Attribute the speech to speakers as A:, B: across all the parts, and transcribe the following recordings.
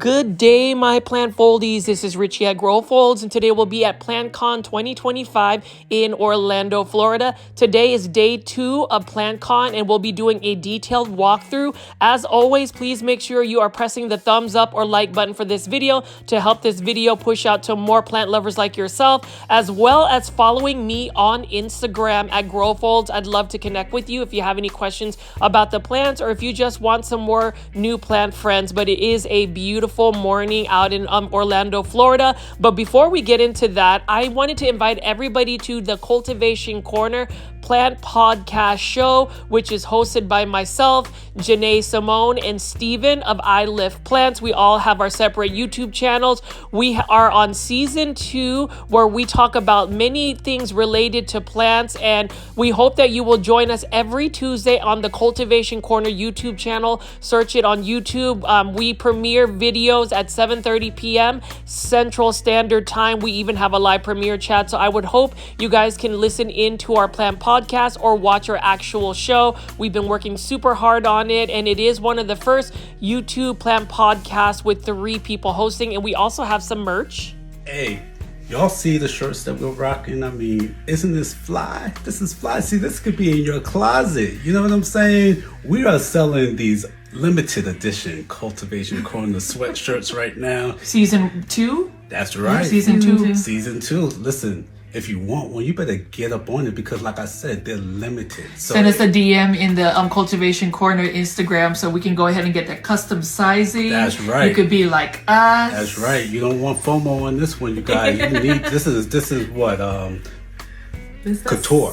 A: Good day, my plant foldies. This is Richie at Grow Folds, and today we'll be at PlantCon 2025 in Orlando, Florida. Today is day 2 of PlantCon, and we'll be doing a detailed walkthrough. As always, please make sure you are pressing the thumbs up or like button for this video to help this video push out to more plant lovers like yourself, as well as following me on Instagram at Grow Folds. I'd love to connect with you if you have any questions about the plants or if you just want some more new plant friends. But it is a beautiful morning out in Orlando, Florida. But before we get into that, I wanted to invite everybody to the Cultivation Corner Plant Podcast Show, which is hosted by myself, Janae Simone, and Steven of I Lift Plants. We all have our separate YouTube channels. We are on season 2, where we talk about many things related to plants, and we hope that you will join us every Tuesday on the Cultivation Corner YouTube channel. Search it on YouTube. We premiere videos at 7:30 p.m. Central Standard Time. We even have a live premiere chat, so I would hope you guys can listen in to our plant podcast or watch our actual show. We've been working super hard on it, and it is one of the first YouTube plant podcasts with 3 people hosting, and we also have some merch.
B: Hey, y'all see the shirts that we're rocking? I mean, isn't this fly? This is fly. See, this could be in your closet. You know what I'm saying? We are selling these limited edition Cultivation Corner sweatshirts right now.
A: Season 2?
B: That's right.
A: Season 2.
B: Season 2. Listen, if you want one, you better get up on it because, like I said, they're limited. So
A: send us a DM in the Cultivation Corner Instagram so we can go ahead and get that custom sizing.
B: That's right.
A: You could be like us.
B: That's right. You don't want FOMO on this one, you guys. You need this is what couture.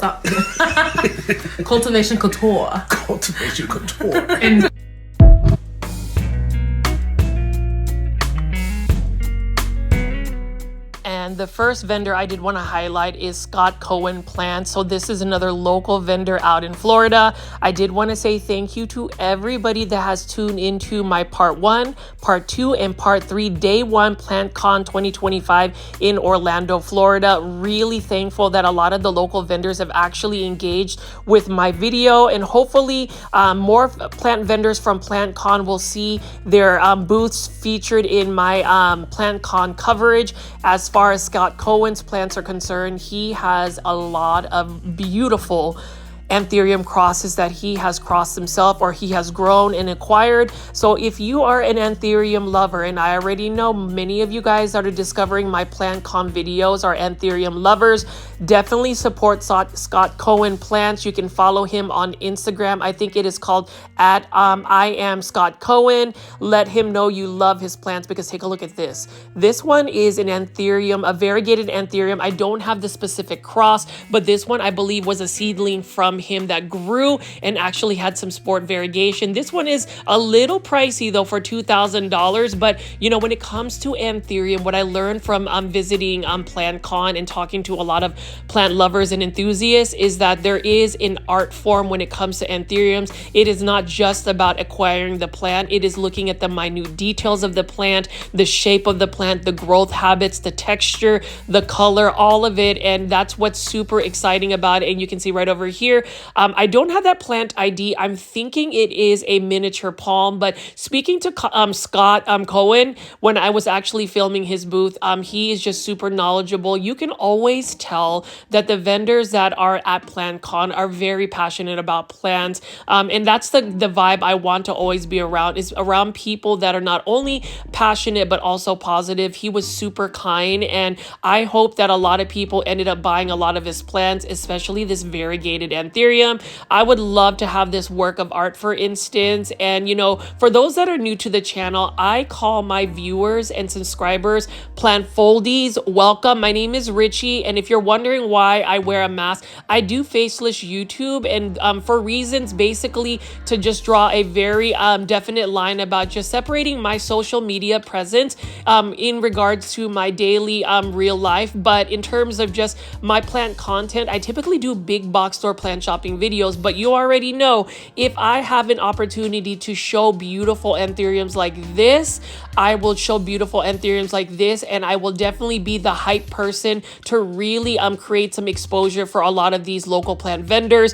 C: Cultivation couture.
B: Cultivation couture.
A: And the first vendor I did want to highlight is Scott Cohen Plants. So this is another local vendor out in Florida. I did want to say thank you to everybody that has tuned into my part 1, part 2, and part 3 day 1 PlantCon 2025 in Orlando, Florida. Really thankful that a lot of the local vendors have actually engaged with my video, and hopefully more plant vendors from PlantCon will see their booths featured in my PlantCon coverage. As far as Scott Cohen's plants are concerned, he has a lot of beautiful anthurium crosses that he has crossed himself or he has grown and acquired. So if you are an anthurium lover, and I already know many of you guys that are discovering my PlantCon videos are anthurium lovers, definitely support Scott Cohen Plants. You can follow him on Instagram. I think it is called at I am Scott Cohen. Let him know you love his plants, because take a look at this. This one is an anthurium, a variegated anthurium. I don't have the specific cross, but this one I believe was a seedling from him that grew and actually had some sport variegation. This one is a little pricey though, for $2,000. But you know, when it comes to anthurium, what I learned from visiting PlantCon and talking to a lot of plant lovers and enthusiasts is that there is an art form when it comes to anthuriums. It is not just about acquiring the plant. It is looking at the minute details of the plant, the shape of the plant, the growth habits, the texture, the color, all of it. And that's what's super exciting about it. And you can see right over here, I don't have that plant ID. I'm thinking it is a miniature palm, but speaking to Scott Cohen, when I was actually filming his booth, he is just super knowledgeable. You can always tell that the vendors that are at PlantCon are very passionate about plants. And that's the vibe I want to always be around, is around people that are not only passionate, but also positive. He was super kind, and I hope that a lot of people ended up buying a lot of his plants, especially this variegated anthurium. I would love to have this work of art, for instance. And you know, for those that are new to the channel, I call my viewers and subscribers plant foldies. Welcome. My name is Richie, and if you're wondering why I wear a mask, I do faceless YouTube, and for reasons basically to just draw a very definite line about just separating my social media presence in regards to my daily real life. But in terms of just my plant content, I typically do big box store plant shopping videos, but you already know if I have an opportunity to show beautiful anthuriums like this, I will show beautiful anthuriums like this, and I will definitely be the hype person to really create some exposure for a lot of these local plant vendors.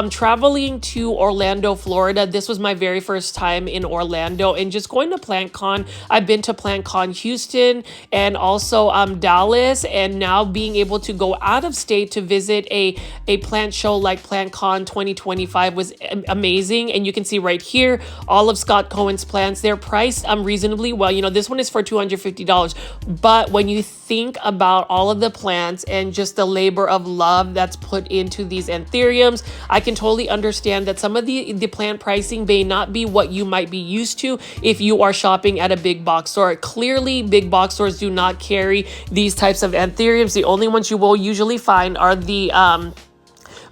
A: Traveling to Orlando, Florida, this was my very first time in Orlando, and just going to PlantCon. I've been to PlantCon Houston and also Dallas, and now being able to go out of state to visit a plant show like PlantCon 2025 was amazing. And you can see right here all of Scott Cohen's plants. They're priced reasonably well. You know, this one is for $250, but when you think about all of the plants and just the labor of love that's put into these anthuriums, I can totally understand that some of the plant pricing may not be what you might be used to if you are shopping at a big box store. Clearly, big box stores do not carry these types of anthuriums. The only ones you will usually find are the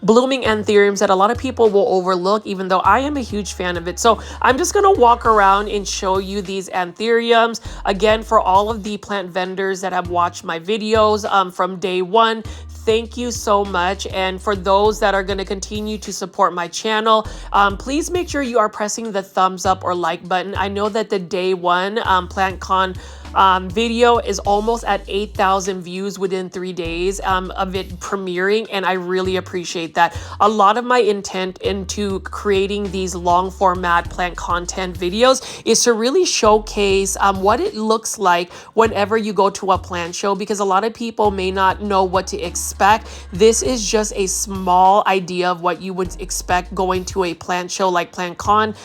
A: blooming anthuriums that a lot of people will overlook, even though I am a huge fan of it. So I'm just going to walk around and show you these anthuriums. Again, for all of the plant vendors that have watched my videos from day one, thank you so much. And for those that are going to continue to support my channel, please make sure you are pressing the thumbs up or like button. I know that the day one PlantCon video is almost at 8,000 views within 3 days of it premiering, and I really appreciate that. A lot of my intent into creating these long format plant content videos is to really showcase what it looks like whenever you go to a plant show, because a lot of people may not know what to expect. This is just a small idea of what you would expect going to a plant show like PlantCon.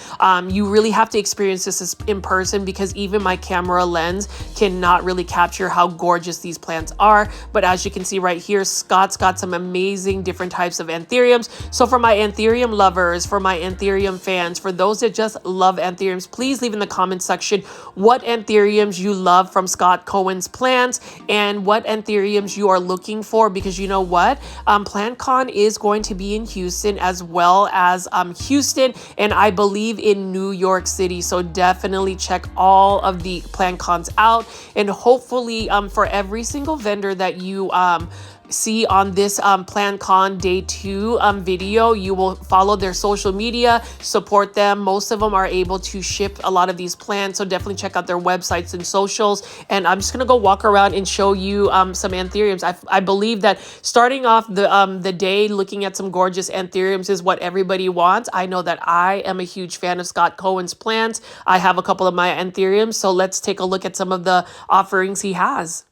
A: You really have to experience this in person, because even my camera lens cannot really capture how gorgeous these plants are. But as you can see right here, Scott's got some amazing different types of anthuriums. So for my anthurium lovers, for my anthurium fans, for those that just love anthuriums, please leave in the comment section what anthuriums you love from Scott Cohen's plants and what anthuriums you are looking for, because you know what? PlantCon is going to be in Houston as well as Houston, and I believe in New York City. So definitely check all of the PlantCons out. And hopefully for every single vendor that you see on this PlantCon Day 2 video, you will follow their social media, support them. Most of them are able to ship a lot of these plants, so definitely check out their websites and socials. And I'm just gonna go walk around and show you some anthuriums. I believe that starting off the day looking at some gorgeous anthuriums is what everybody wants. I know that I am a huge fan of Scott Cohen's plants. I have a couple of my anthuriums, so let's take a look at some of the offerings he has.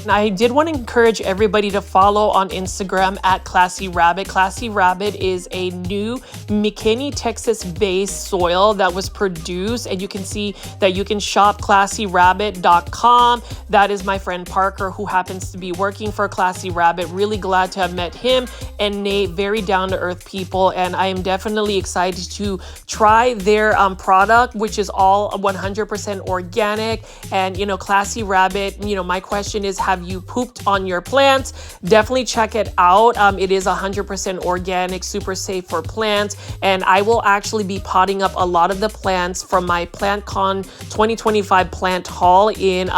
A: I did want to encourage everybody to follow on Instagram at Classy Rabbit. Classy Rabbit is a new McKinney, Texas-based soil that was produced, and you can see that you can shop classyrabbit.com. That is my friend Parker, who happens to be working for Classy Rabbit. Really glad to have met him and Nate, very down-to-earth people, and I am definitely excited to try their product, which is all 100% organic. And, you know, Classy Rabbit, you know, my question is, how have you pooped on your plants, definitely check it out. It is 100% organic, super safe for plants, and I will actually be potting up a lot of the plants from my PlantCon 2025 plant haul in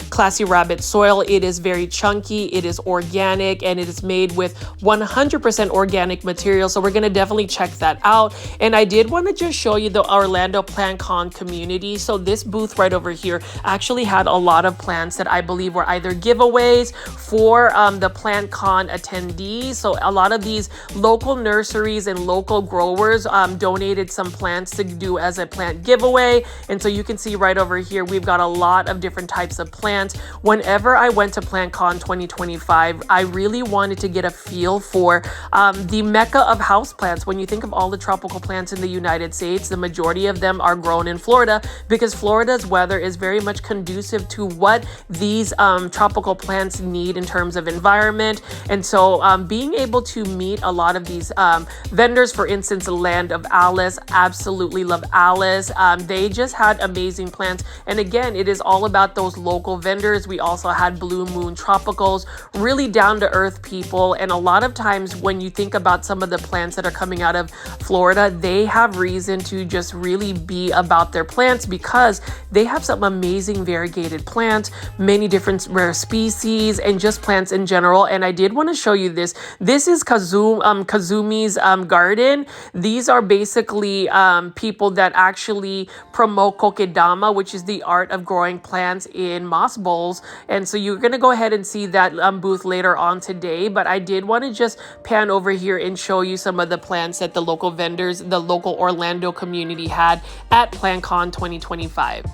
A: Classy Rabbit soil. It is very chunky, it is organic, and it is made with 100% organic material, so we're going to definitely check that out. And I did want to just show you the Orlando PlantCon community. So this booth right over here actually had a lot of plants that I believe were either giveaways for the PlantCon attendees. So a lot of these local nurseries and local growers donated some plants to do as a plant giveaway. And so you can see right over here, we've got a lot of different types of plants. Whenever I went to PlantCon 2025, I really wanted to get a feel for the mecca of houseplants. When you think of all the tropical plants in the United States, the majority of them are grown in Florida because Florida's weather is very much conducive to what these tropical plants need in terms of environment. And so being able to meet a lot of these vendors, for instance, Land of Alice, absolutely love Alice. They just had amazing plants. And again, it is all about those local vendors. We also had Blue Moon Tropicals, really down to earth people. And a lot of times when you think about some of the plants that are coming out of Florida, they have reason to just really be about their plants because they have some amazing variegated plants, many different rare species, and just plants in general. And I did want to show you this. This is Kazumi's garden. These are basically people that actually promote Kokedama, which is the art of growing plants in moss bowls. And so you're going to go ahead and see that booth later on today. But I did want to just pan over here and show you some of the plants that the local vendors, the local Orlando community had at PlantCon 2025.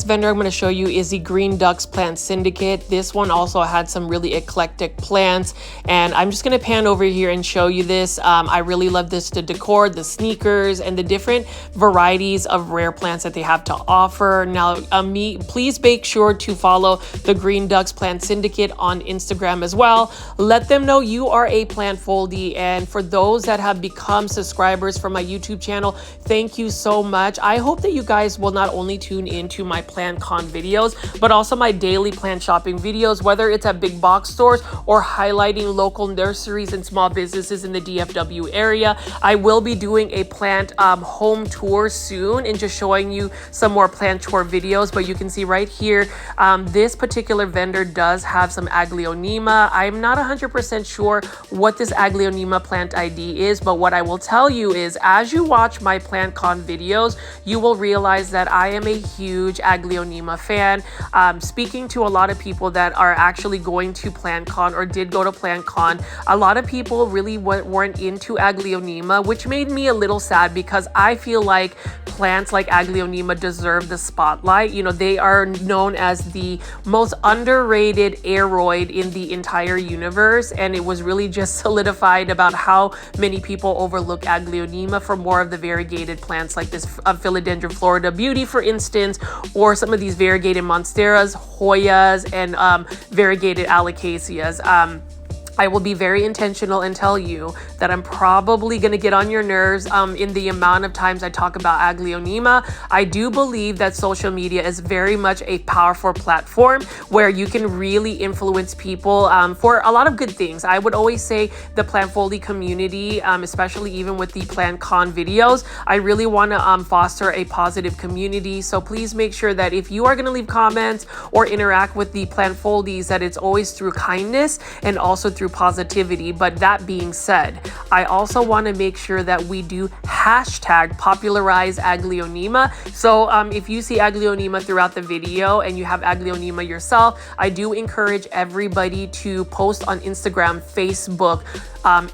A: Vendor I'm going to show you is the Green Ducks Plant Syndicate. This one also had some really eclectic plants, and I'm just going to pan over here and show you this. I really love this, the decor, the sneakers, and the different varieties of rare plants that they have to offer. Now, please make sure to follow the Green Ducks Plant Syndicate on Instagram as well. Let them know you are a plant foldie, and for those that have become subscribers for my YouTube channel, thank you so much. I hope that you guys will not only tune into my PlantCon videos, but also my daily plant shopping videos, whether it's at big box stores or highlighting local nurseries and small businesses in the DFW area. I will be doing a plant home tour soon and just showing you some more plant tour videos. But you can see right here, this particular vendor does have some Aglaonema. I'm not 100% sure what this Aglaonema plant ID is, but what I will tell you is as you watch my PlantCon videos, you will realize that I am a huge Aglaonema fan. Speaking to a lot of people that are actually going to PlantCon or did go to PlantCon, a lot of people really weren't into Aglaonema, which made me a little sad because I feel like plants like Aglaonema deserve the spotlight. You know, they are known as the most underrated aeroid in the entire universe, and it was really just solidified about how many people overlook Aglaonema for more of the variegated plants like this Philodendron Florida Beauty, for instance, or some of these variegated Monsteras, Hoyas, and variegated Alocasias. I will be very intentional and tell you that I'm probably going to get on your nerves in the amount of times I talk about Aglaonema. I do believe that social media is very much a powerful platform where you can really influence people for a lot of good things. I would always say the plant folding community, especially even with the PlantCon videos, I really want to foster a positive community. So please make sure that if you are going to leave comments or interact with the plant foldies, that it's always through kindness and also through positivity. But that being said, I also want to make sure that we do hashtag popularize Aglaonema. So if you see Aglaonema throughout the video and you have Aglaonema yourself, I do encourage everybody to post on Instagram, Facebook,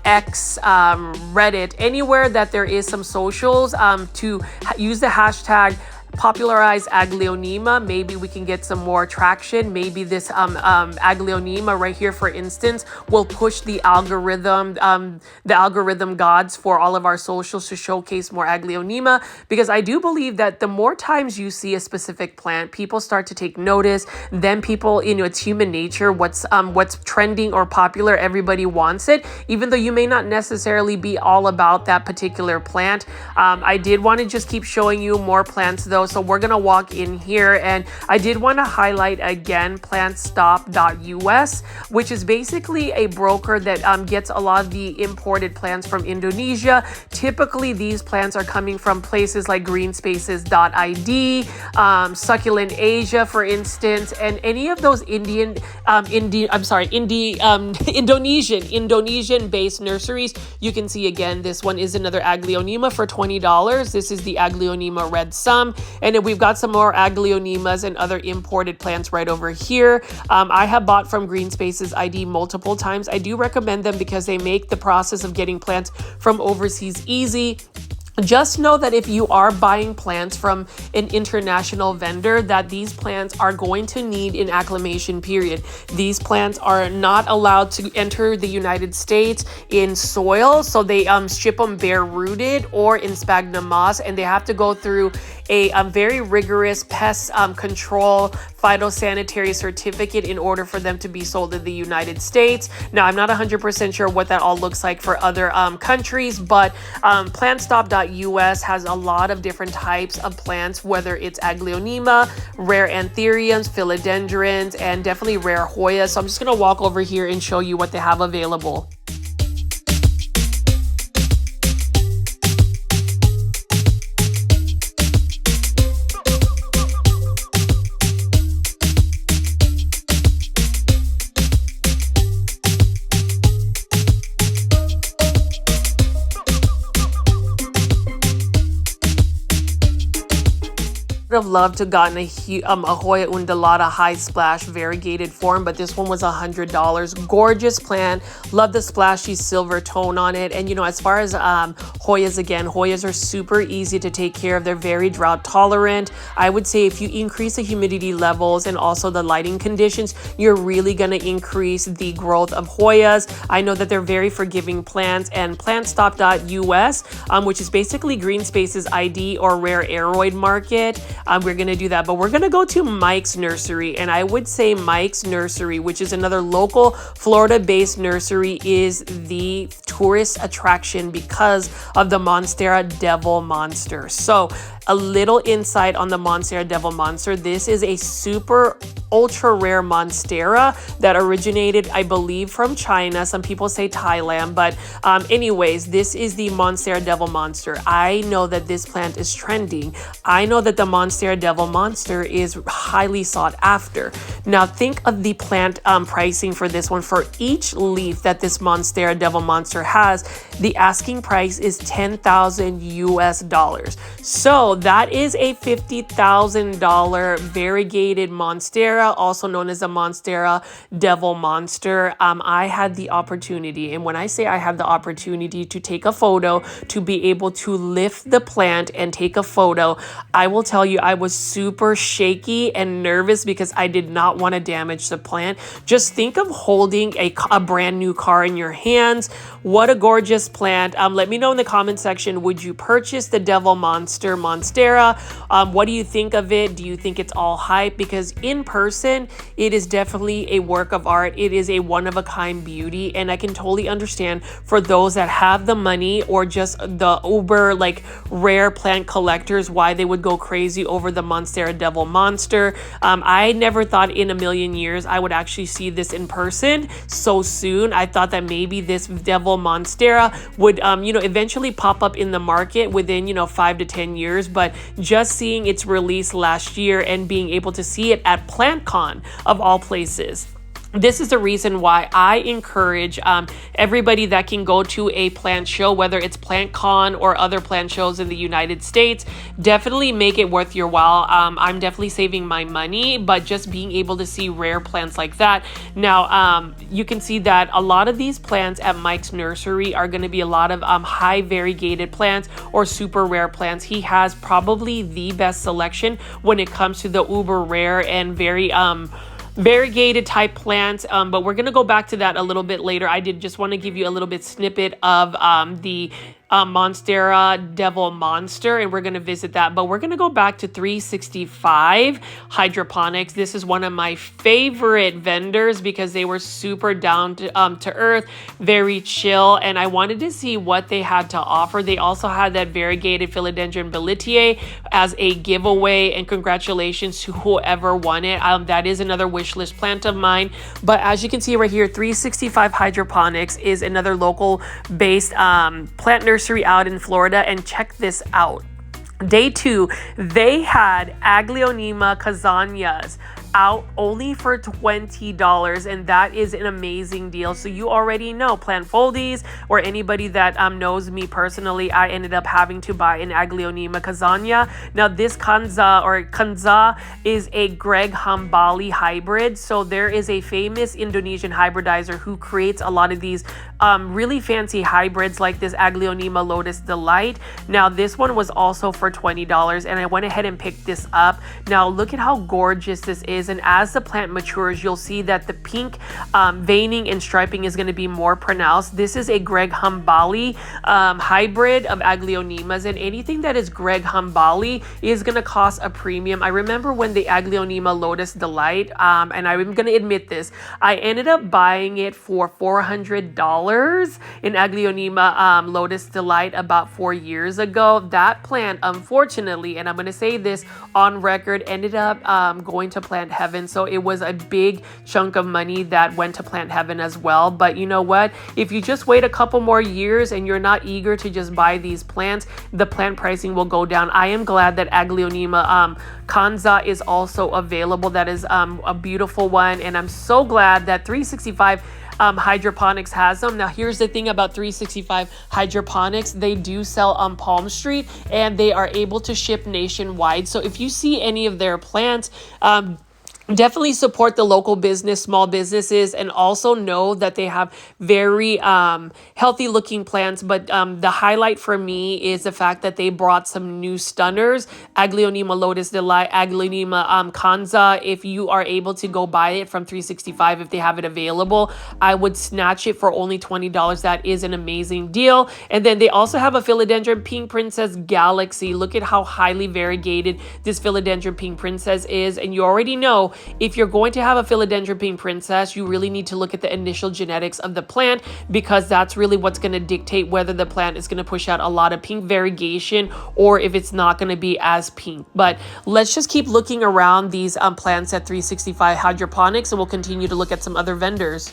A: X, Reddit, anywhere that there is some socials, to use the hashtag popularize Aglaonema. Maybe we can get some more traction. Maybe this Aglaonema right here, for instance, will push the algorithm gods for all of our socials to showcase more Aglaonema, because I do believe that the more times you see a specific plant, people start to take notice. Then people, it's human nature. What's trending or popular, everybody wants it, even though you may not necessarily be all about that particular plant. I did want to just keep showing you more plants though, so we're gonna walk in here, and I did want to highlight again plantstop.us, which is basically a broker that gets a lot of the imported plants from Indonesia. Typically these plants are coming from places like greenspaces.id, Succulent Asia, for instance, and any of those Indonesian based nurseries. You can see again, this one is another Aglaonema for $20. This is the Aglaonema Red Sum, and then we've got some more Aglaonemas and other imported plants right over here. I have bought from Greenspaces ID multiple times. I do recommend them because they make the process of getting plants from overseas easy. Just know that if you are buying plants from an international vendor, that these plants are going to need an acclimation period. These plants are not allowed to enter the United States in soil, so they ship them bare rooted or in sphagnum moss, and they have to go through a very rigorous pest control phytosanitary certificate in order for them to be sold in the United States. Now, I'm not 100% sure what that all looks like for other countries, but plantstop.us has a lot of different types of plants, whether it's Aglaonema, rare anthuriums, philodendrons, and definitely rare Hoya. So I'm just gonna walk over here and show you what they have available. Have loved to gotten a Hoya undulata high splash variegated form, but this one was $100. Gorgeous plant. Love the splashy silver tone on it. And as far as Hoyas, again, Hoyas are super easy to take care of. They're very drought tolerant. I would say if you increase the humidity levels and also the lighting conditions, you're really going to increase the growth of Hoyas. I know that they're very forgiving plants, and plantstop.us, which is basically Greenspaces ID or Rare Aroid Market. We're going to do that, but we're going to go to Mike's Nursery, and I would say Mike's Nursery, which is another local Florida-based nursery, is the tourist attraction because of the Monstera Devil Monster. So a little insight on the Monstera Devil Monster. This is a super ultra rare Monstera that originated, I believe, from China. Some people say Thailand, but anyways, this is the Monstera Devil Monster. I know that this plant is trending. I know that the Monstera Devil Monster is highly sought after. Now think of the plant pricing for this one. For each leaf that this Monstera Devil Monster has, the asking price is $10,000 US. So that is a $50,000 variegated Monstera, also known as a Monstera Devil Monster. I had the opportunity, and when I say I had the opportunity to take a photo, to be able to lift the plant and take a photo, I will tell you I was super shaky and nervous because I did not want to damage the plant. Just think of holding a brand new car in your hands. What a gorgeous plant. Let me know in the comment section, would you purchase the Devil Monster Monstera? What do you think of it? Do you think it's all hype? Because in person, it is definitely a work of art. It is a one-of-a-kind beauty, and I can totally understand for those that have the money or just the uber rare plant collectors why they would go crazy over the Monstera Devil Monster. I never thought in a million years I would actually see this in person so soon. I thought that maybe this Devil Monstera would eventually pop up in the market within 5 to 10 years, but just seeing its release last year and being able to see it at PlantCon of all places, This is the reason why I encourage everybody that can go to a plant show, whether it's PlantCon or other plant shows in the United States. Definitely make it worth your while. I'm definitely saving my money, but just being able to see rare plants like that. Now, you can see that a lot of these plants at Mike's Nursery are going to be a lot of high variegated plants or super rare plants. He has probably the best selection when it comes to the uber rare and very variegated type plants, but we're going to go back to that a little bit later. I did just want to give you a little bit snippet of the Monstera Devil Monster, and we're going to visit that. But we're going to go back to 365 Hydroponics. This is one of my favorite vendors because they were super down to earth, very chill, and I wanted to see what they had to offer. They also had that variegated Philodendron Bellitier as a giveaway, and congratulations to whoever won it. That is another wish list plant of mine. But as you can see right here, 365 Hydroponics is another local based plant nursery out in Florida, and check this out. Day 2, they had Aglaonema Kazanias out only for $20, and that is an amazing deal. So you already know Plant Foldies, or anybody that knows me personally, I ended up having to buy an Aglaonema Kazania. Now this Kanza is a Greg Hambali hybrid. So there is a famous Indonesian hybridizer who creates a lot of these really fancy hybrids like this Aglaonema Lotus Delight. Now this one was also for $20, and I went ahead and picked this up. Now look at how gorgeous this is, and as the plant matures, you'll see that the pink veining and striping is going to be more pronounced. This is a Greg Hambali hybrid of Aglaonemas, and anything that is Greg Hambali is going to cost a premium. I remember when the Aglaonema Lotus Delight, and I'm going to admit this, I ended up buying it for $400 in Aglaonema Lotus Delight about 4 years ago. That plant, unfortunately, and I'm going to say this on record, ended up going to Plant Heaven. So it was a big chunk of money that went to Plant Heaven as well. But you know what? If you just wait a couple more years and you're not eager to just buy these plants, the plant pricing will go down. I am glad that Aglaonema Kanza is also available. That is a beautiful one, and I'm so glad that 365 Hydroponics has them. Now here's the thing about 365 Hydroponics, they do sell on Palm Street, and they are able to ship nationwide. So if you see any of their plants, definitely support the local business, small businesses, and also know that they have very healthy looking plants. But the highlight for me is the fact that they brought some new stunners, Aglaonema Lotus Delight, Aglaonema Kanza. If you are able to go buy it from 365, if they have it available, I would snatch it for only $20. That is an amazing deal. And then they also have a Philodendron Pink Princess Galaxy. Look at how highly variegated this Philodendron Pink Princess is, and you already know, if you're going to have a Philodendron Pink Princess, you really need to look at the initial genetics of the plant, because that's really what's going to dictate whether the plant is going to push out a lot of pink variegation or if it's not going to be as pink. But let's just keep looking around these plants at 365 Hydroponics, and we'll continue to look at some other vendors.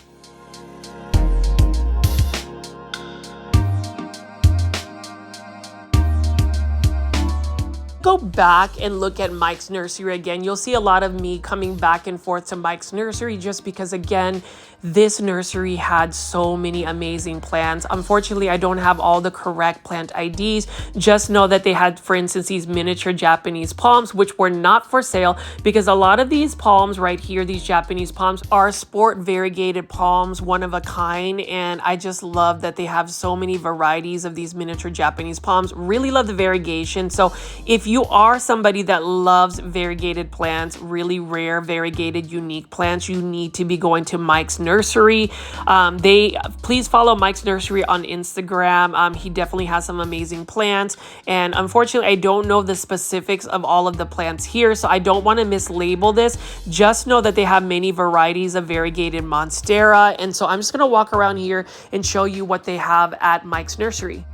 A: Go back and look at Mike's Nursery again. You'll see a lot of me coming back and forth to Mike's Nursery just because, again, this nursery had so many amazing plants. Unfortunately, I don't have all the correct plant IDs. Just know that they had, for instance, these miniature Japanese palms, which were not for sale, because a lot of these palms right here, these Japanese palms, are sport variegated palms, one of a kind. And I just love that they have so many varieties of these miniature Japanese palms. Really love the variegation. So if you are somebody that loves variegated plants, really rare, variegated, unique plants, you need to be going to Mike's Nursery. Please follow Mike's Nursery on Instagram. He definitely has some amazing plants, and unfortunately I don't know the specifics of all of the plants here, so I don't want to mislabel this. Just know that they have many varieties of variegated Monstera, and so I'm just going to walk around here and show you what they have at Mike's Nursery.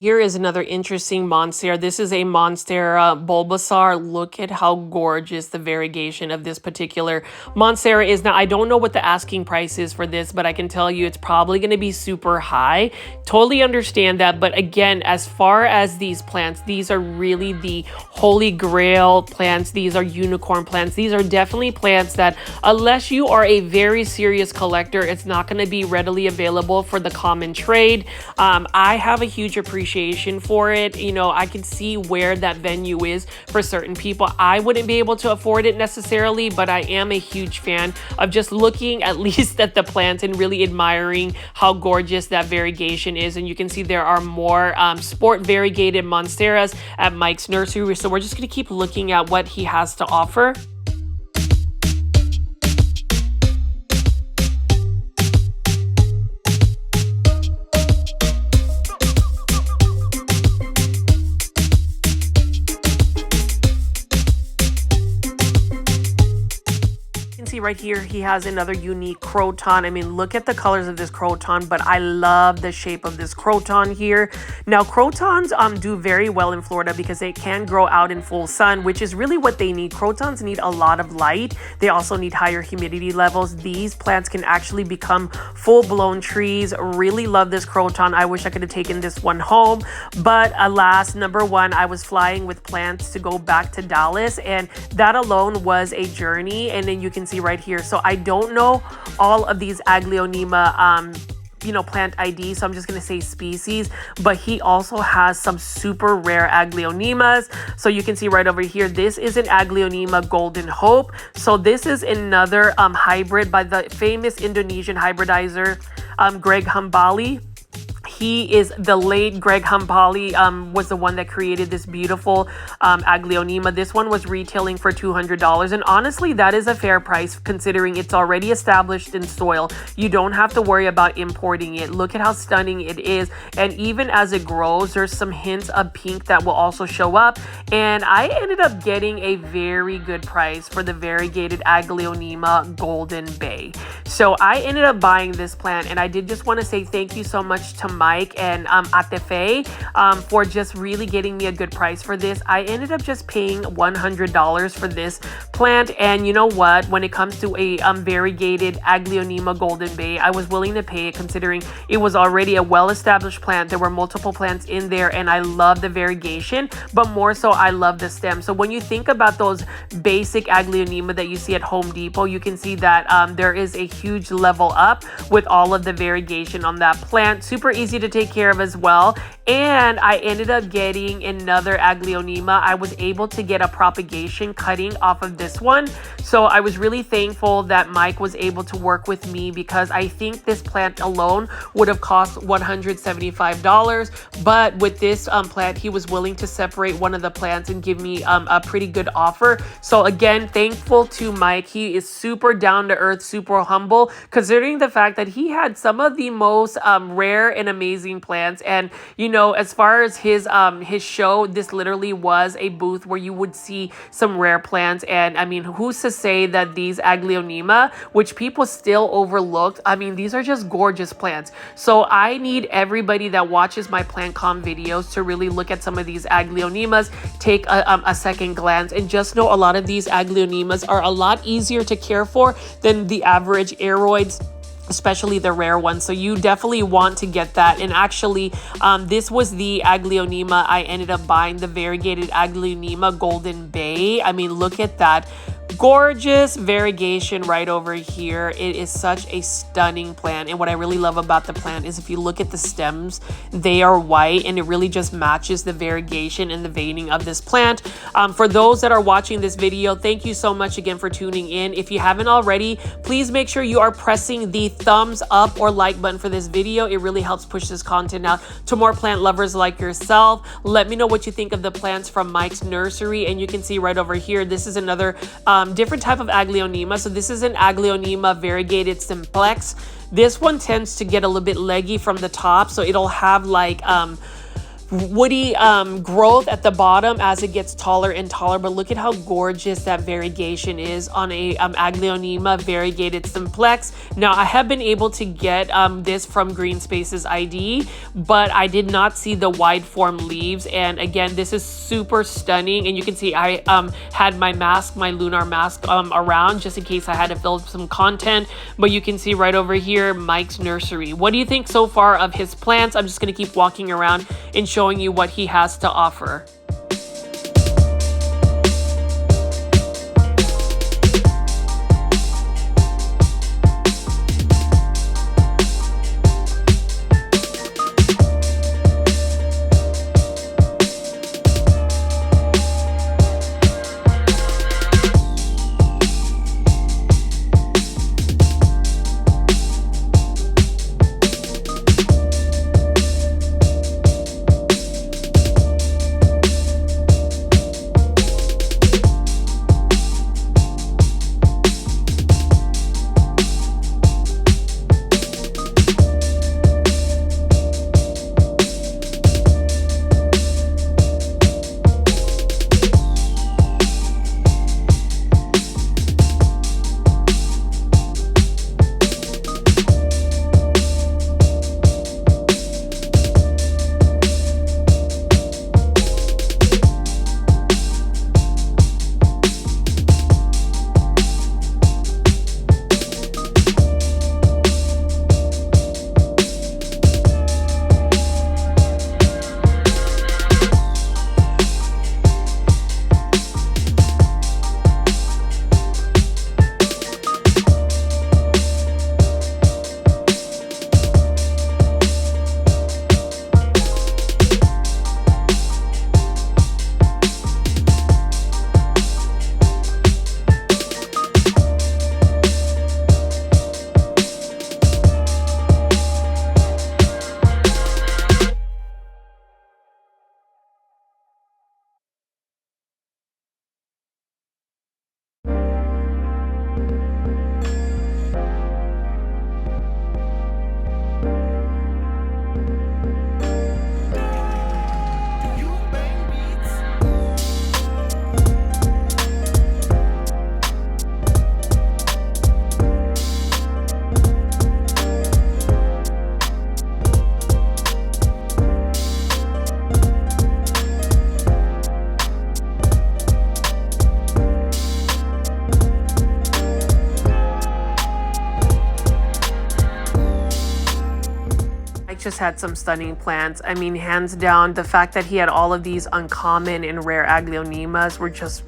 A: Here is another interesting Monstera. This is a Monstera bulbasaur. Look at how gorgeous the variegation of this particular Monstera is. Now, I don't know what the asking price is for this, but I can tell you it's probably going to be super high. Totally understand that. But again, as far as these plants, these are really the holy grail plants. These are unicorn plants. These are definitely plants that, unless you are a very serious collector, it's not going to be readily available for the common trade. I have a huge appreciation for it. You know, I can see where that venue is for certain people. I wouldn't be able to afford it necessarily, but I am a huge fan of just looking at least at the plants and really admiring how gorgeous that variegation is. And you can see there are more sport variegated Monsteras at Mike's Nursery. So we're just going to keep looking at what he has to offer. See right here, he has another unique croton. I mean, look at the colors of this croton, but I love the shape of this croton here. Now, crotons do very well in Florida because they can grow out in full sun, which is really what they need. Crotons need a lot of light. They also need higher humidity levels. These plants can actually become full-blown trees. Really love this croton. I wish I could have taken this one home, but alas, number one, I was flying with plants to go back to Dallas, and that alone was a journey. And then you can see right here. So I don't know all of these Aglaonema plant ID, so I'm just going to say species, but he also has some super rare Aglaonemas. So you can see right over here, this is an Aglaonema Golden Hope. So this is another hybrid by the famous Indonesian hybridizer, Greg Hambali. He is the late Greg Hambali, was the one that created this beautiful Aglaonema. This one was retailing for $200. And honestly, that is a fair price considering it's already established in soil. You don't have to worry about importing it. Look at how stunning it is. And even as it grows, there's some hints of pink that will also show up. And I ended up getting a very good price for the variegated Aglaonema Golden Bay. So I ended up buying this plant, and I did just want to say thank you so much to Mike and Atefe for just really getting me a good price for this. I ended up just paying $100 for this plant, and you know what? When it comes to a variegated Aglaonema Golden Bay, I was willing to pay it considering it was already a well-established plant. There were multiple plants in there, and I love the variegation, but more so, I love the stem. So when you think about those basic Aglaonema that you see at Home Depot, you can see that there is a huge level up with all of the variegation on that plant. Super easy to take care of as well. And I ended up getting another Aglaonema. I was able to get a propagation cutting off of this one. So I was really thankful that Mike was able to work with me because I think this plant alone would have cost $175. But with this plant, he was willing to separate one of the plants and give me a pretty good offer. So again, thankful to Mike. He is super down to earth, super humble, considering the fact that he had some of the most rare and amazing plants. And you know, as far as his show, this literally was a booth where you would see some rare plants. And I mean, who's to say that these Aglaonema, which people still overlooked, I mean, these are just gorgeous plants. So I need everybody that watches my PlantCom videos to really look at some of these Aglaonemas, take a second glance, and just know a lot of these Aglaonemas are a lot easier to care for than the average aeroids, especially the rare ones. So you definitely want to get that. And actually, this was the Aglaonema I ended up buying, the variegated Aglaonema Golden Bay. I mean, look at that. Gorgeous variegation right over here. It is such a stunning plant, and what I really love about the plant is if you look at the stems, they are white, and it really just matches the variegation and the veining of this plant. For those that are watching this video, thank you so much again for tuning in. If you haven't already, please make sure you are pressing the thumbs up or like button for this video. It really helps push this content out to more plant lovers like yourself. Let me know what you think of the plants from Mike's Nursery, and you can see right over here, this is another different type of Aglaonema. So this is an Aglaonema variegated simplex. This one tends to get a little bit leggy from the top, so it'll have like woody growth at the bottom as it gets taller and taller. But look at how gorgeous that variegation is on a Aglaonema variegated simplex. Now I have been able to get this from Green Spaces ID, but I did not see the wide form leaves. And again, this is super stunning, and you can see I had my mask, my lunar mask around just in case I had to film some content. But you can see right over here Mike's Nursery. What do you think so far of his plants? I'm just going to keep walking around and showing you what he has to offer. Just had some stunning plants. I mean, hands down, the fact that he had all of these uncommon and rare Aglaonemas were just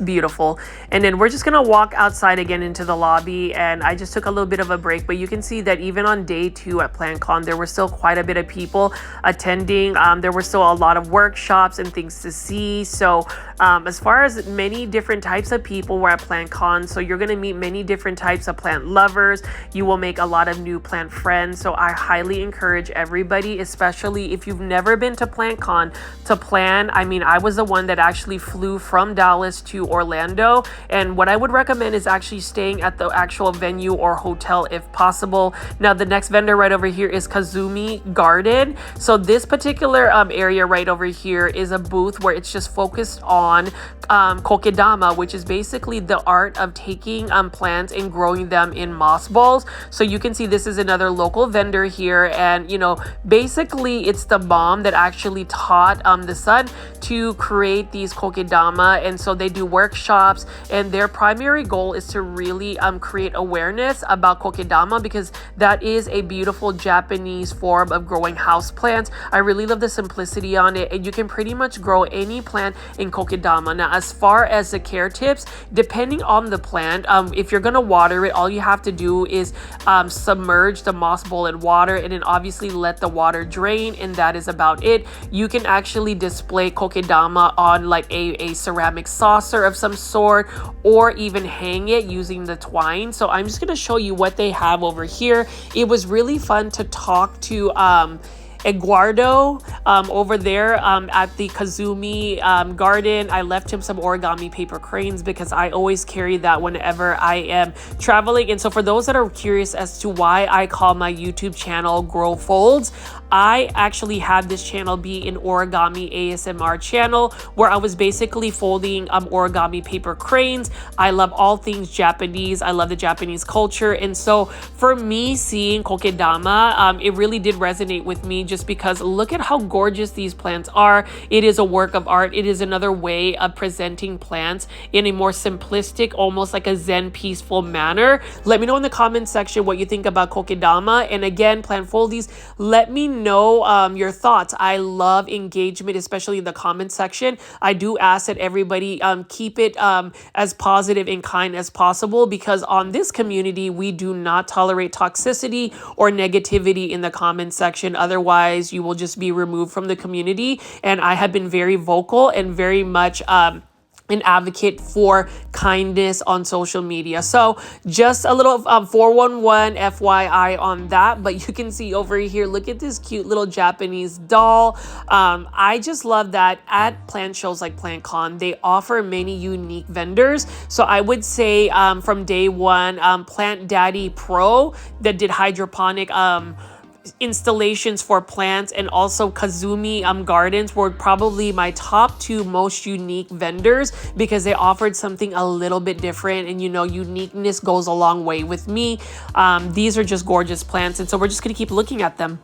A: beautiful. And then we're just gonna walk outside again into the lobby, and I just took a little bit of a break, but you can see that even on day 2 at PlantCon, there were still quite a bit of people attending. There were still a lot of workshops and things to see. So as far as many different types of people were at PlantCon, so you're gonna meet many different types of plant lovers. You will make a lot of new plant friends. So I highly encourage everybody, especially if you've never been to PlantCon, to plan. I mean, I was the one that actually flew from Dallas to Orlando, and what I would recommend is actually staying at the actual venue or hotel if possible. Now the next vendor right over here is Kazumi Garden. So this particular area right over here is a booth where it's just focused on Kokedama, which is basically the art of taking plants and growing them in moss balls. So you can see this is another local vendor here, and you know, basically it's the mom that actually taught the son to create these Kokedama, and so they do workshops, and their primary goal is to really create awareness about Kokedama, because that is a beautiful Japanese form of growing houseplants. I really love the simplicity on it, and you can pretty much grow any plant in Kokedama. Now, as far as the care tips, depending on the plant, if you're gonna water it, all you have to do is submerge the moss bowl in water, and then obviously let the water drain, and that is about it. You can actually display Kokedama on like a ceramic saucer of some sort, or even hang it using the twine. So I'm just going to show you what they have over here. It was really fun to talk to Eduardo over there at the Kazumi garden. I left him some origami paper cranes because I always carry that whenever I am traveling. And so for those that are curious as to why I call my YouTube channel Grow Folds, I actually had this channel be an origami ASMR channel where I was basically folding origami paper cranes. I love all things Japanese. I love the Japanese culture. And so for me, seeing Kokedama, it really did resonate with me just because look at how gorgeous these plants are. It is a work of art. It is another way of presenting plants in a more simplistic, almost like a Zen peaceful manner. Let me know in the comment section what you think about Kokedama. And again, plant foldies, let me know your thoughts. I love engagement, especially in the comment section. I do ask that everybody keep it as positive and kind as possible, because on this community, we do not tolerate toxicity or negativity in the comment section. Otherwise, you will just be removed from the community. And I have been very vocal and very much an advocate for kindness on social media. So just a little 411 FYI on that. But you can see over here, look at this cute little Japanese doll. I just love that at plant shows like PlantCon, they offer many unique vendors. So I would say from day one, Plant Daddy Pro that did hydroponic installations for plants, and also Kazumi Gardens were probably my top two most unique vendors because they offered something a little bit different, and you know, uniqueness goes a long way with me. These are just gorgeous plants, and so we're just gonna keep looking at them.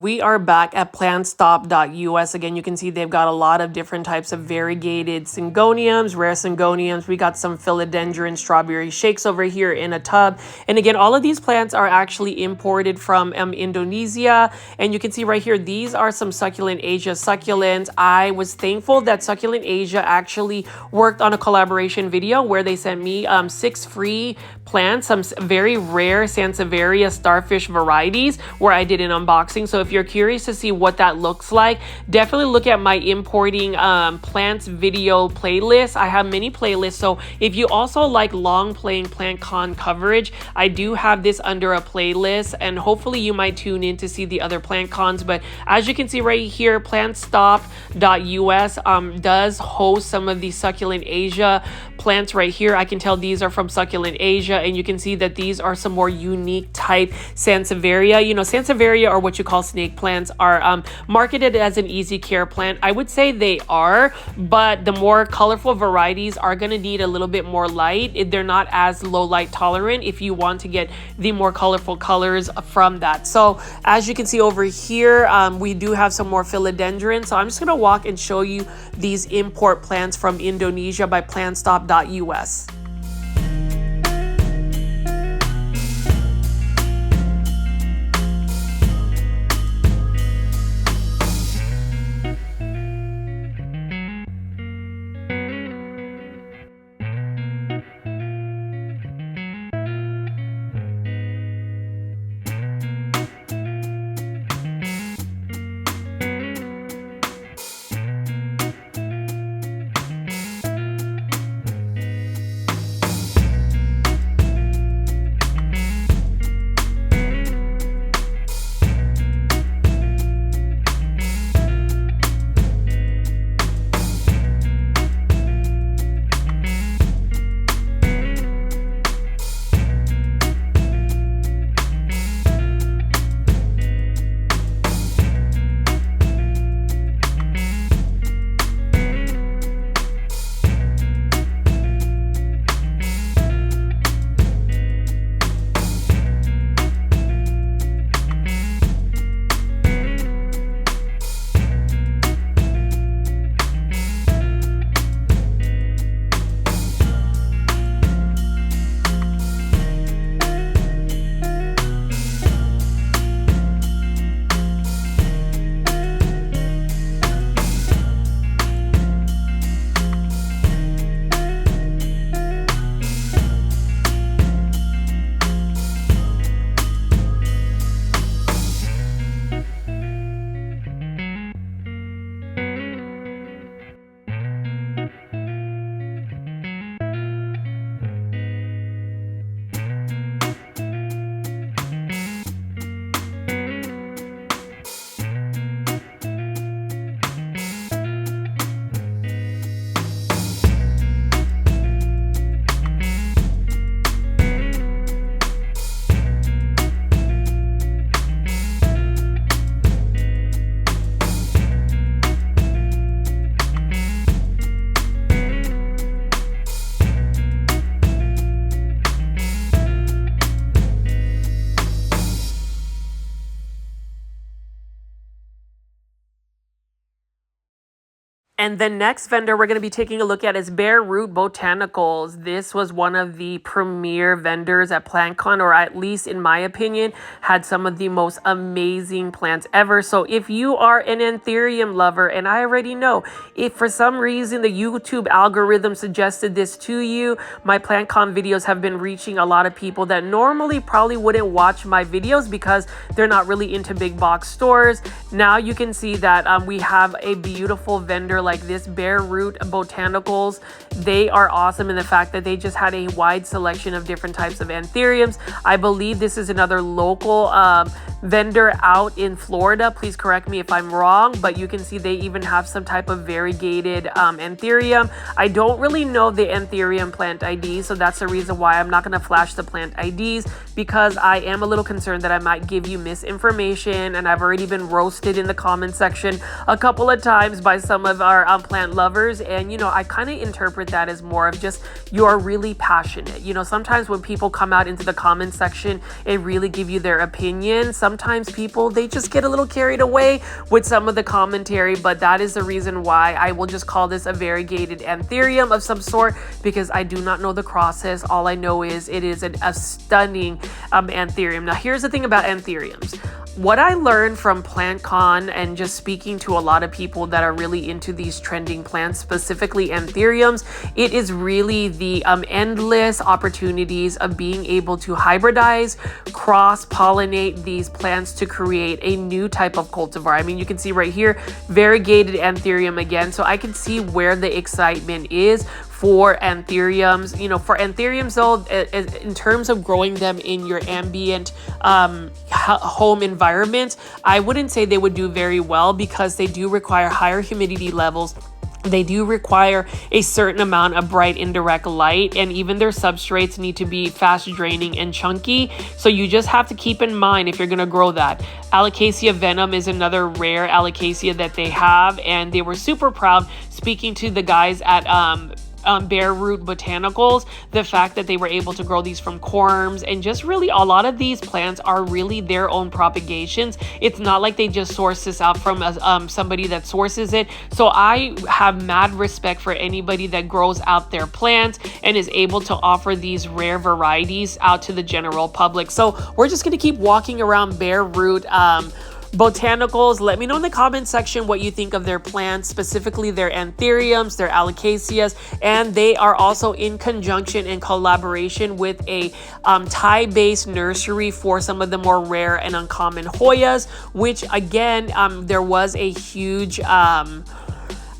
A: We are back at plantstop.us. Again, you can see they've got a lot of different types of variegated syngoniums, rare syngoniums. We got some philodendron strawberry shakes over here in a tub. And again, all of these plants are actually imported from Indonesia. And you can see right here, these are some Succulent Asia succulents. I was thankful that Succulent Asia actually worked on a collaboration video where they sent me 6 free plants, some very rare Sansevieria starfish varieties, where I did an unboxing. So if you're curious to see what that looks like, definitely look at my importing plants video playlist. I have many playlists. So if you also like long playing plant con coverage, I do have this under a playlist, and hopefully you might tune in to see the other plant cons. But as you can see right here, plantstop.us does host some of these Succulent Asia plants right here. I can tell these are from Succulent Asia, and you can see that these are some more unique type Sansevieria. You know, Sansevieria, or what you call snake plants, are marketed as an easy care plant. I would say they are, but the more colorful varieties are going to need a little bit more light. They're not as low light tolerant if you want to get the more colorful colors from that. So as you can see over here, we do have some more philodendron. So I'm just going to walk and show you these import plants from Indonesia by plantstop.us. And the next vendor we're going to be taking a look at is Root Botanicals. This was one of the premier vendors at PlantCon, or at least in my opinion, had some of the most amazing plants ever. So if you are an anthurium lover, and I already know, if for some reason the YouTube algorithm suggested this to you, my PlantCon videos have been reaching a lot of people that normally probably wouldn't watch my videos because they're not really into big box stores. Now you can see that we have a beautiful vendor like this, Root Botanicals. They are awesome in the fact that they just had a wide selection of different types of anthuriums. I believe this is another local vendor out in Florida. Please correct me if I'm wrong, but you can see they even have some type of variegated anthurium. I don't really know the anthurium plant ID, so that's the reason why I'm not going to flash the plant IDs, because I am a little concerned that I might give you misinformation, and I've already been roasted in the comment section a couple of times by some of our plant lovers. And, you know, I kind of interpret that as more of just you're really passionate. You know, sometimes when people come out into the comment section and really give you their opinion, sometimes people, they just get a little carried away with some of the commentary. But that is the reason why I will just call this a variegated anthurium of some sort, because I do not know the process. All I know is it is a stunning anthurium. Now, here's the thing about anthuriums. What I learned from PlantCon and just speaking to a lot of people that are really into these trending plants, specifically anthuriums, it is really the endless opportunities of being able to hybridize, cross-pollinate these plants to create a new type of cultivar. I mean, you can see right here, variegated anthurium again. So I can see where the excitement is for anthuriums. You know, for anthuriums though, in terms of growing them in your ambient home environment, I wouldn't say they would do very well, because they do require higher humidity levels. They do require a certain amount of bright indirect light, and even their substrates need to be fast draining and chunky. So you just have to keep in mind if you're going to grow that. Alocasia venom is another rare alocasia that they have, and they were super proud speaking to the guys at Root Botanicals, the fact that they were able to grow these from corms, and just really a lot of these plants are really their own propagations. It's not like they just source this out from somebody that sources it. So I have mad respect for anybody that grows out their plants and is able to offer these rare varieties out to the general public. So we're just going to keep walking around Root Botanicals. Let me know in the comment section what you think of their plants, specifically their anthuriums, their alocasias, and they are also in conjunction and collaboration with a Thai-based nursery for some of the more rare and uncommon Hoyas, which again, there was a huge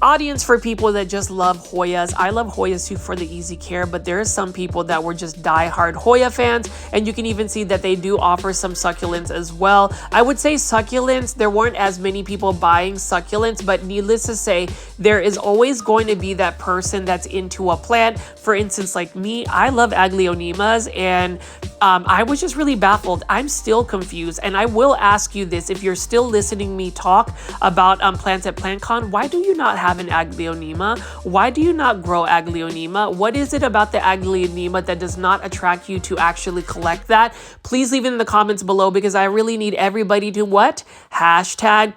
A: audience for people that just love Hoyas. I love Hoyas too for the easy care, but there are some people that were just die-hard Hoya fans, and you can even see that they do offer some succulents as well. I would say succulents, there weren't as many people buying succulents, but needless to say, there is always going to be that person that's into a plant. For instance, like me, I love aglaonemas, and I was just really baffled. I'm still confused, and I will ask you this, if you're still listening me talk about plants at PlantCon, why do you not have an aglaonema? Why do you not grow aglaonema? What is it about the aglaonema that does not attract you to actually collect that? Please leave it in the comments below, because I really need everybody to what? Hashtag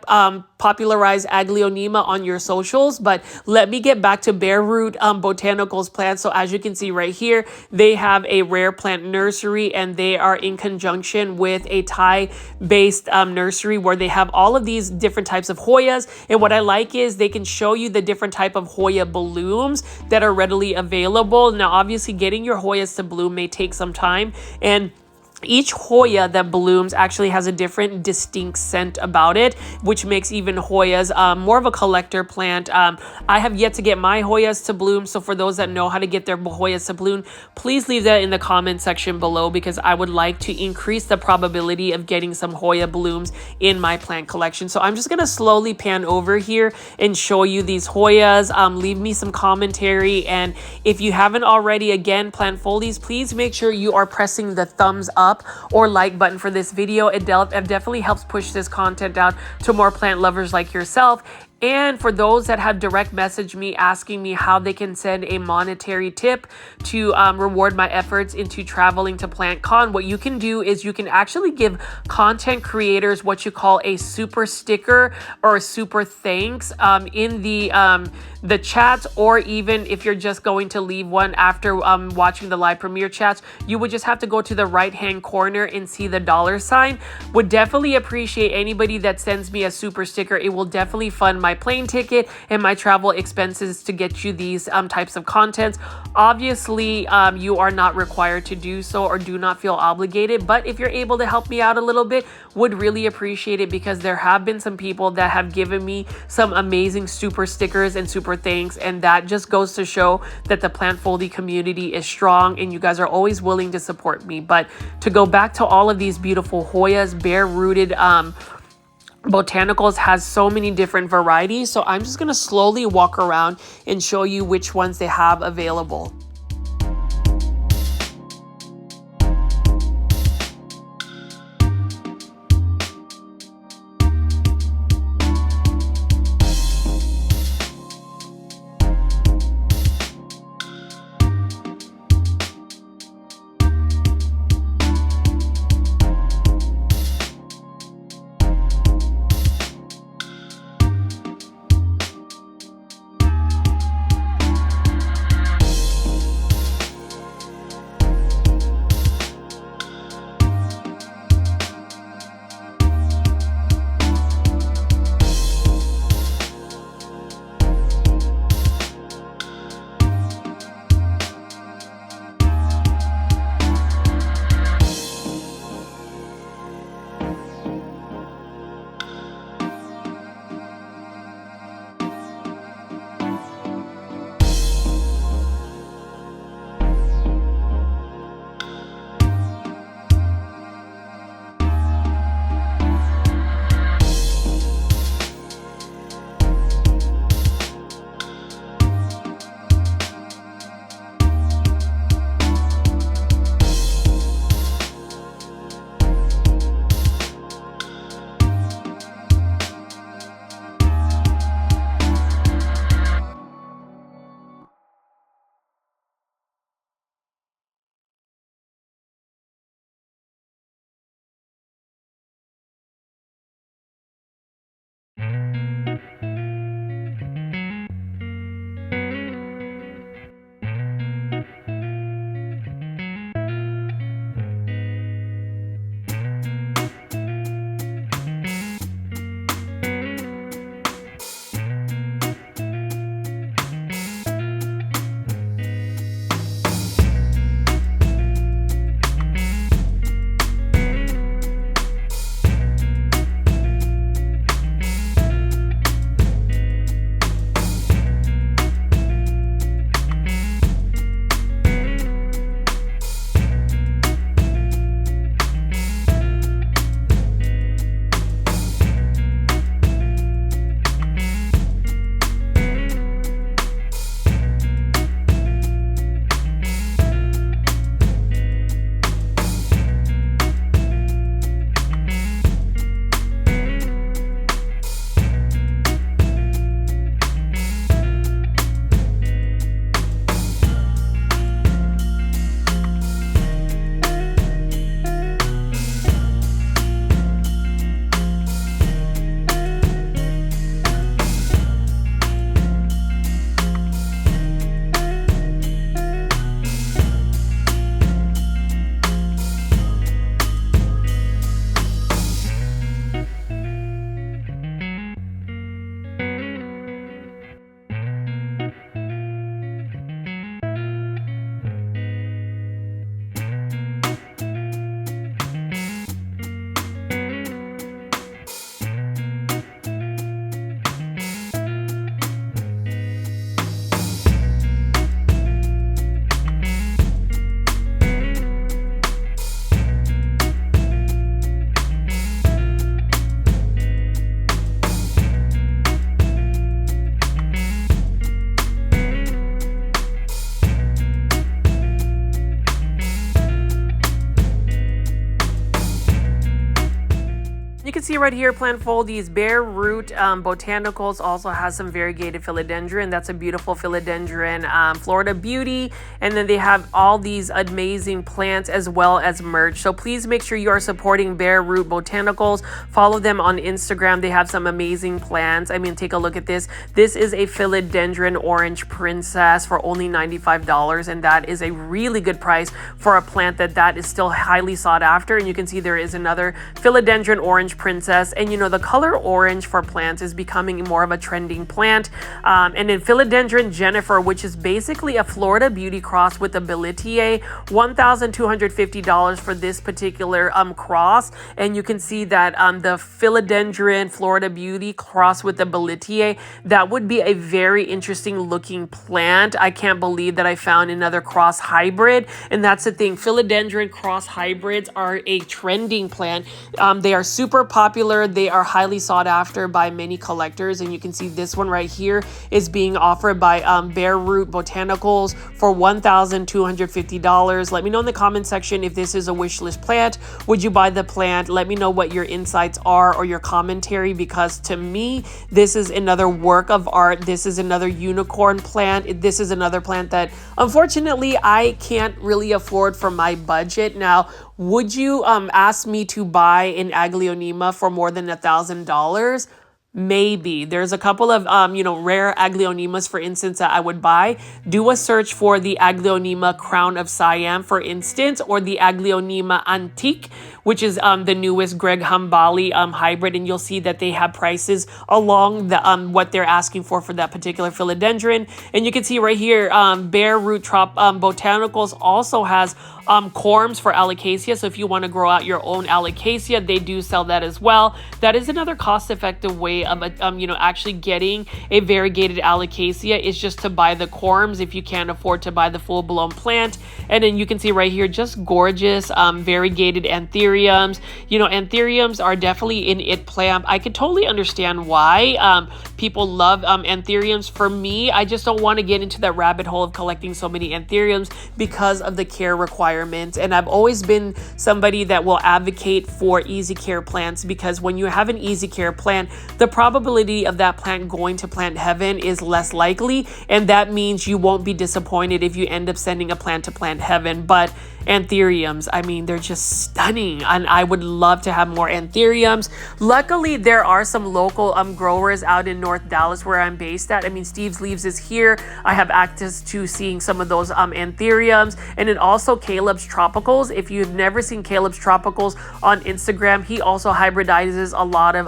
A: popularize aglaonema on your socials. But let me get back to Root Botanicals plants. So as you can see right here, they have a rare plant nursery, and they are in conjunction with a Thai-based nursery where they have all of these different types of Hoyas. And what I like is they can show you the different type of Hoya blooms that are readily available. Now, obviously, getting your Hoyas to bloom may take some time, and each Hoya that blooms actually has a different distinct scent about it, which makes even Hoyas more of a collector plant. I have yet to get my Hoyas to bloom, so for those that know how to get their Hoyas to bloom, please leave that in the comment section below, because I would like to increase the probability of getting some Hoya blooms in my plant collection. So I'm just going to slowly pan over here and show you these Hoyas. Leave me some commentary, and if you haven't already, again, plant foldies, please make sure you are pressing the thumbs up or like button for this video. It definitely helps push this content out to more plant lovers like yourself. And for those that have direct messaged me asking me how they can send a monetary tip to reward my efforts into traveling to PlantCon, what you can do is you can actually give content creators what you call a super sticker or a super thanks in the chats, or even if you're just going to leave one after watching the live premiere chats, you would just have to go to the right hand corner and see the $sign. Would definitely appreciate anybody that sends me a super sticker. It will definitely fund my plane ticket and my travel expenses to get you these types of contents. Obviously, you are not required to do so or do not feel obligated, but if you're able to help me out a little bit, would really appreciate it, because there have been some people that have given me some amazing super stickers and super thanks, and that just goes to show that the plant foldy community is strong and you guys are always willing to support me. But to go back to all of these beautiful Hoyas, bare-rooted Botanicals has so many different varieties, so I'm just going to slowly walk around and show you which ones they have available. can see right here, plant foldies, bare root botanicals also has some variegated philodendron. That's a beautiful philodendron, Florida beauty. And then they have all these amazing plants as well as merch. So please make sure you are supporting Bare Root Botanicals. Follow them on Instagram. They have some amazing plants. I mean, take a look at this. This is a philodendron orange princess for only $95, and that is a really good price for a plant that is still highly sought after. And you can see there is another philodendron orange princess, and you know the color orange for plants is becoming more of a trending plant. And then philodendron Jennifer, which is basically a Florida beauty cross with a Bellitier, $1,250 for this particular cross. And you can see that the philodendron Florida beauty cross with the Bellitier, that would be a very interesting looking plant. I can't believe that I found another cross hybrid, and that's the thing, philodendron cross hybrids are a trending plant. They are super popular. They are highly sought after by many collectors, and you can see this one right here is being offered by Bare Root Botanicals for $1,250. Let me know in the comment section if this is a wish list plant. Would you buy the plant? Let me know what your insights are or your commentary, because to me, this is another work of art. This is another unicorn plant. This is another plant that unfortunately I can't really afford for my budget. Now, would you ask me to buy an Aglaonema for more than $1,000? Maybe. There's a couple of rare Aglaonemas, for instance, that I would buy. Do a search for the Aglaonema Crown of Siam, for instance, or the Aglaonema Antique, which is the newest Greg Hambali hybrid, and you'll see that they have prices along the what they're asking for that particular philodendron. And you can see right here, Bare Root Botanicals also has corms for alocasia. So if you want to grow out your own alocasia, they do sell that as well. That is another cost-effective way of actually getting a variegated alocasia, is just to buy the corms if you can't afford to buy the full-blown plant. And then you can see right here, just gorgeous variegated anthuriums. You know, anthuriums are definitely an it plant. I could totally understand why people love anthuriums. For me, I just don't want to get into that rabbit hole of collecting so many anthuriums because of the care requirements. And I've always been somebody that will advocate for easy care plants, because when you have an easy care plant, the probability of that plant going to plant heaven is less likely, and that means you won't be disappointed if you end up sending a plant to plant heaven. But anthuriums, I mean, they're just stunning, and I would love to have more anthuriums. Luckily, there are some local growers out in North Dallas where I'm based at. I mean, Steve's Leaves is here. I have access to seeing some of those anthuriums, and then also Caleb's Tropicals. If you've never seen Caleb's Tropicals on Instagram, he also hybridizes a lot of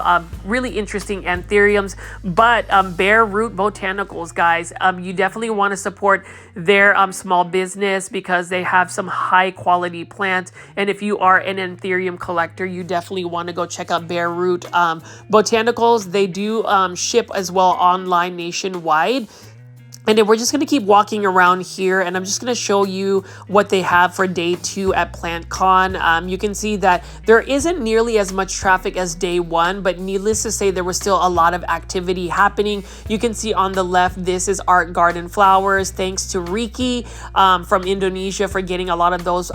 A: really interesting anthuriums. But Bare Root Botanicals, guys, you definitely want to support their small business, because they have some high quality plants. And if you are an anthurium collector, you definitely want to go check out Bare Root Botanicals. They do ship as well online nationwide. And then we're just going to keep walking around here, and I'm just going to show you what they have for day 2 at PlantCon. You can see that there isn't nearly as much traffic as day 1, but needless to say, there was still a lot of activity happening. You can see on the left, this is Art Garden Flowers. Thanks to Riki from Indonesia for getting a lot of those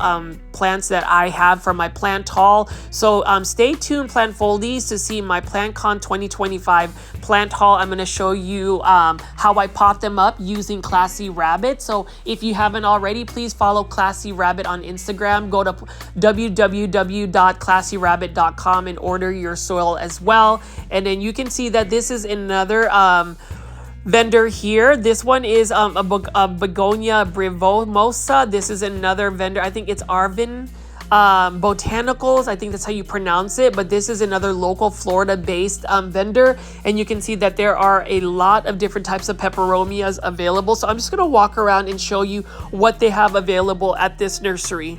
A: plants that I have from my plant haul. So stay tuned, plant foldies, to see my PlantCon 2025 plant haul. I'm going to show you how I pot them up using Classy Rabbit. So if you haven't already, please follow Classy Rabbit on Instagram. Go to www.classyrabbit.com and order your soil as well. And then you can see that this is another vendor here. This one is a Begonia Brevomosa. This is another vendor. I think it's Arvin Botanicals, I think that's how you pronounce it, but this is another local Florida based vendor, and you can see that there are a lot of different types of peperomias available. So I'm just going to walk around and show you what they have available at this nursery.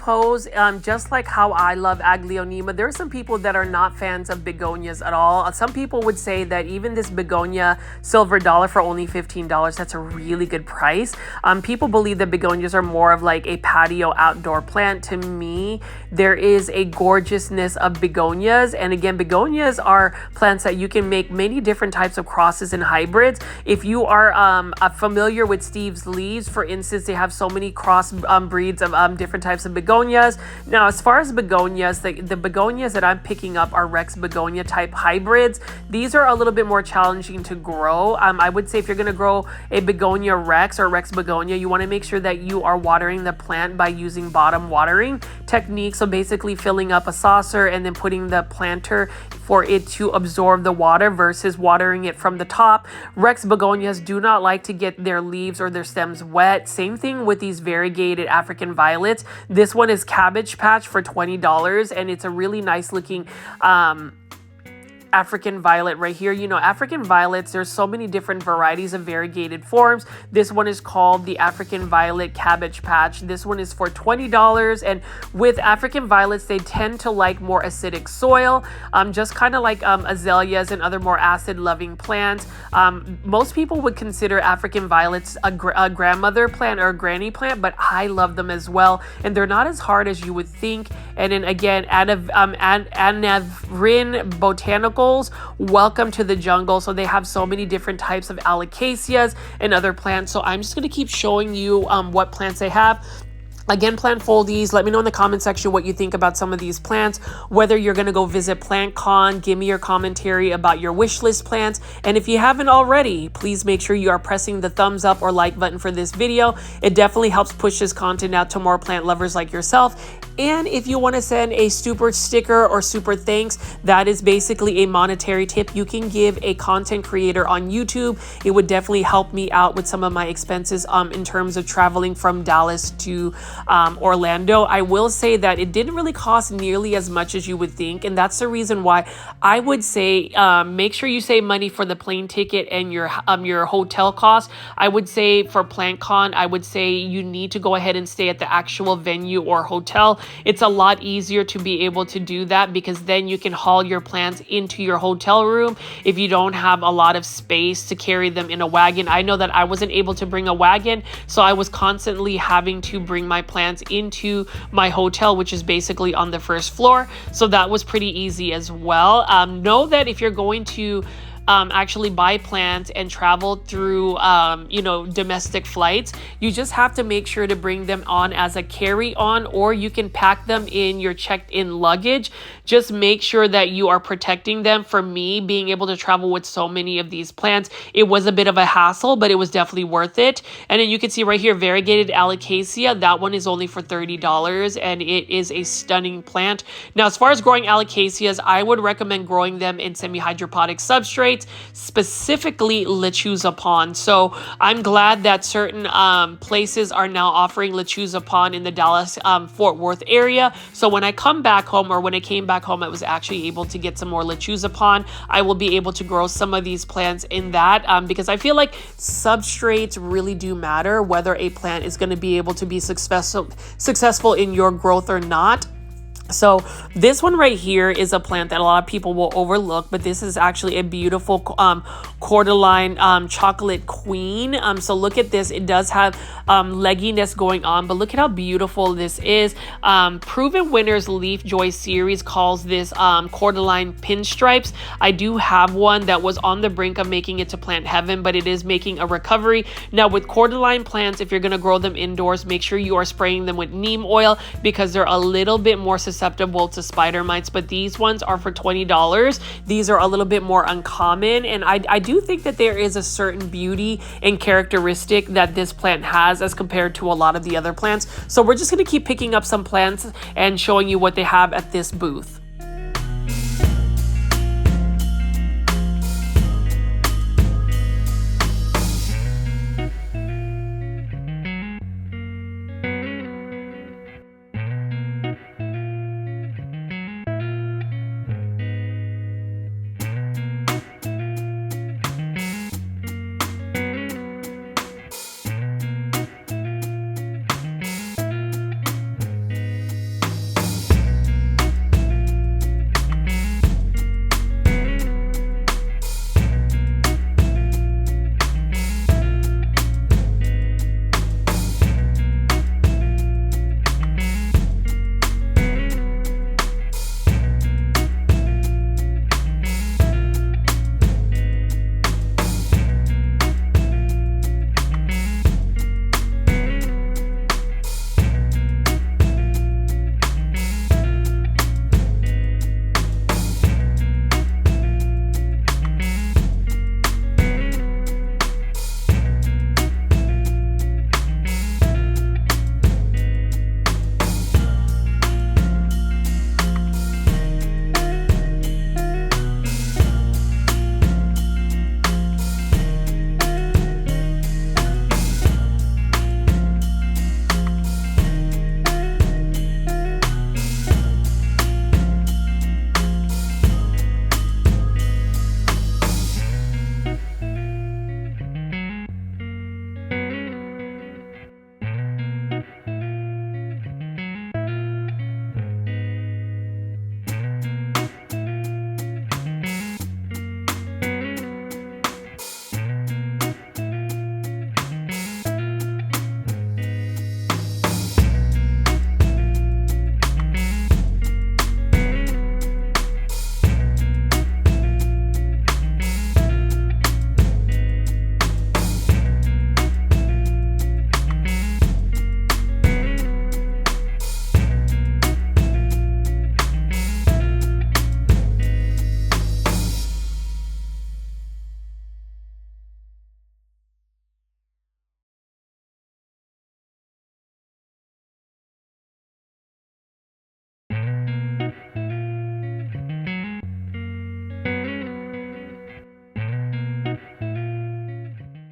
A: suppose, just like how I love Aglaonema, there are some people that are not fans of begonias at all. Some people would say that even this begonia silver dollar for only $15, that's a really good price. People believe that begonias are more of like a patio outdoor plant. To me, there is a gorgeousness of begonias. And again, begonias are plants that you can make many different types of crosses and hybrids. If you are familiar with Steve's Leaves, for instance, they have so many cross breeds of different types of begonias. Now, as far as begonias, the begonias that I'm picking up are Rex begonia type hybrids. These are a little bit more challenging to grow. I would say if you're going to grow a begonia Rex or Rex begonia, you want to make sure that you are watering the plant by using bottom watering technique. So basically filling up a saucer and then putting the planter for it to absorb the water versus watering it from the top. Rex begonias do not like to get their leaves or their stems wet. Same thing with these variegated African violets. This one is Cabbage Patch for $20, and it's a really nice looking African violet right here. You know, African violets, there's so many different varieties of variegated forms. This one is called the African Violet Cabbage Patch. This one is for $20. And with African violets, they tend to like more acidic soil, just kind of like azaleas and other more acid loving plants. Most people would consider African violets a grandmother plant or a granny plant, but I love them as well. And they're not as hard as you would think. And then again, Nursery Botanicals, welcome to the jungle. So they have so many different types of alocasias and other plants. So I'm just going to keep showing you what plants they have. Again, plant foldies, let me know in the comment section what you think about some of these plants, whether you're going to go visit PlantCon. Give me your commentary about your wish list plants. And if you haven't already, please make sure you are pressing the thumbs up or like button for this video. It definitely helps push this content out to more plant lovers like yourself. And if you want to send a super sticker or super thanks, that is basically a monetary tip you can give a content creator on YouTube. It would definitely help me out with some of my expenses in terms of traveling from Dallas to Orlando. I will say that it didn't really cost nearly as much as you would think, and that's the reason why I would say make sure you save money for the plane ticket and your hotel cost. I would say for PlantCon, I would say you need to go ahead and stay at the actual venue or hotel. It's a lot easier to be able to do that because then you can haul your plants into your hotel room if you don't have a lot of space to carry them in a wagon. I know that I wasn't able to bring a wagon, so I was constantly having to bring my plants into my hotel, which is basically on the first floor. So that was pretty easy as well. Know that if you're going to actually buy plants and travel through, domestic flights, you just have to make sure to bring them on as a carry-on, or you can pack them in your checked-in luggage. Just make sure that you are protecting them. For me, being able to travel with so many of these plants, it was a bit of a hassle, but it was definitely worth it. And then you can see right here, variegated alocasia. That one is only for $30, and it is a stunning plant. Now, as far as growing alocasias, I would recommend growing them in semi-hydroponic substrates, specifically lechuza pond. So I'm glad that certain places are now offering lechuza pond in the Dallas Fort Worth area. So when I come back home, or when I came back home, I was actually able to get some more lechuza pond. I will be able to grow some of these plants in that because I feel like substrates really do matter whether a plant is going to be able to be successful in your growth or not. So this one right here is a plant that a lot of people will overlook, but this is actually a beautiful cordyline chocolate queen. So look at this. It does have legginess going on, but look at how beautiful this is. Proven Winners Leaf Joy series calls this cordyline pinstripes. I do have one that was on the brink of making it to plant heaven, but it is making a recovery. Now with cordyline plants, if you're going to grow them indoors, make sure you are spraying them with neem oil because they're a little bit more susceptible to spider mites, but these ones are for $20. These are a little bit more uncommon, and I do think that there is a certain beauty and characteristic that this plant has as compared to a lot of the other plants. So we're just going to keep picking up some plants and showing you what they have at this booth.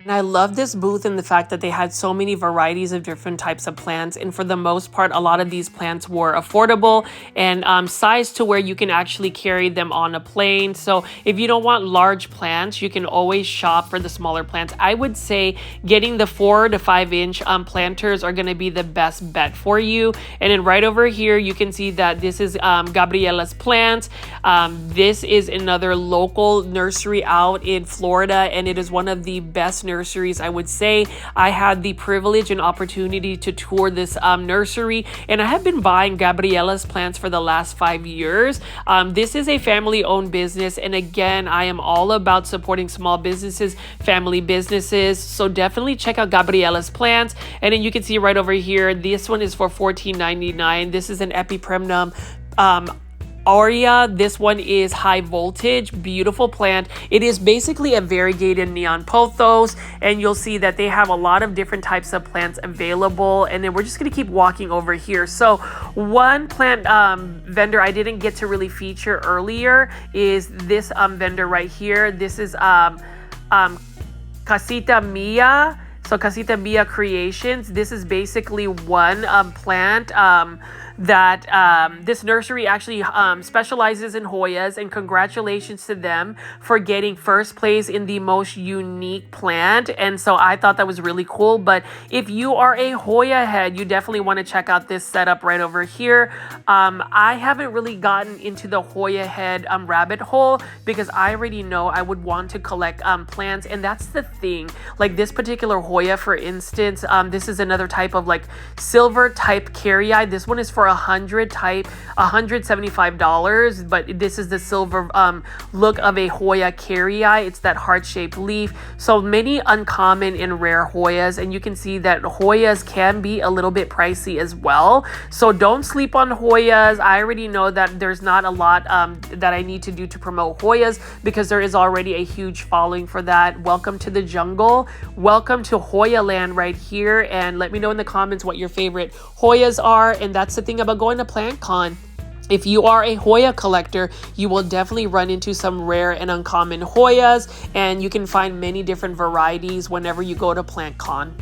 A: And I love this booth and the fact that they had so many varieties of different types of plants. And for the most part, a lot of these plants were affordable and sized to where you can actually carry them on a plane. So if you don't want large plants, you can always shop for the smaller plants. I would say getting the 4 to 5 inch planters are going to be the best bet for you. And then right over here, you can see that this is Gabriella's plants. This is another local nursery out in Florida, and it is one of the best nurseries, I would say. I had the privilege and opportunity to tour this nursery, and I have been buying Gabriella's plants for the last 5 years. This is a family-owned business, and again, I am all about supporting small businesses, family businesses, so definitely check out Gabriella's plants. And then you can see right over here, this one is for $14.99. This is an Epipremnum Aurea. This one is high voltage, beautiful plant. It is basically a variegated neon pothos, and you'll see that they have a lot of different types of plants available. And then we're just going to keep walking over here. So one plant vendor I didn't get to really feature earlier is this vendor right here. This is Casita Mia. So Casita Mia Creations. This is basically one plant that this nursery actually specializes in Hoyas, and congratulations to them for getting first place in the most unique plant. And so I thought that was really cool. But if you are a Hoya head, you definitely want to check out this setup right over here. I haven't really gotten into the Hoya head rabbit hole because I already know I would want to collect plants, and that's the thing. Like this particular Hoya, for instance, this is another type of like silver type carry. This one is for $175, but this is the silver look of a Hoya carry. It's that heart-shaped leaf. So many uncommon and rare Hoyas, and you can see that Hoyas can be a little bit pricey as well. So don't sleep on Hoyas. I already know that there's not a lot that I need to do to promote Hoyas because there is already a huge following for that. Welcome to the jungle. Welcome to Hoya land right here, and let me know in the comments what your favorite Hoyas are. And that's the thing about going to PlantCon. If you are a Hoya collector, you will definitely run into some rare and uncommon Hoyas, and you can find many different varieties whenever you go to PlantCon.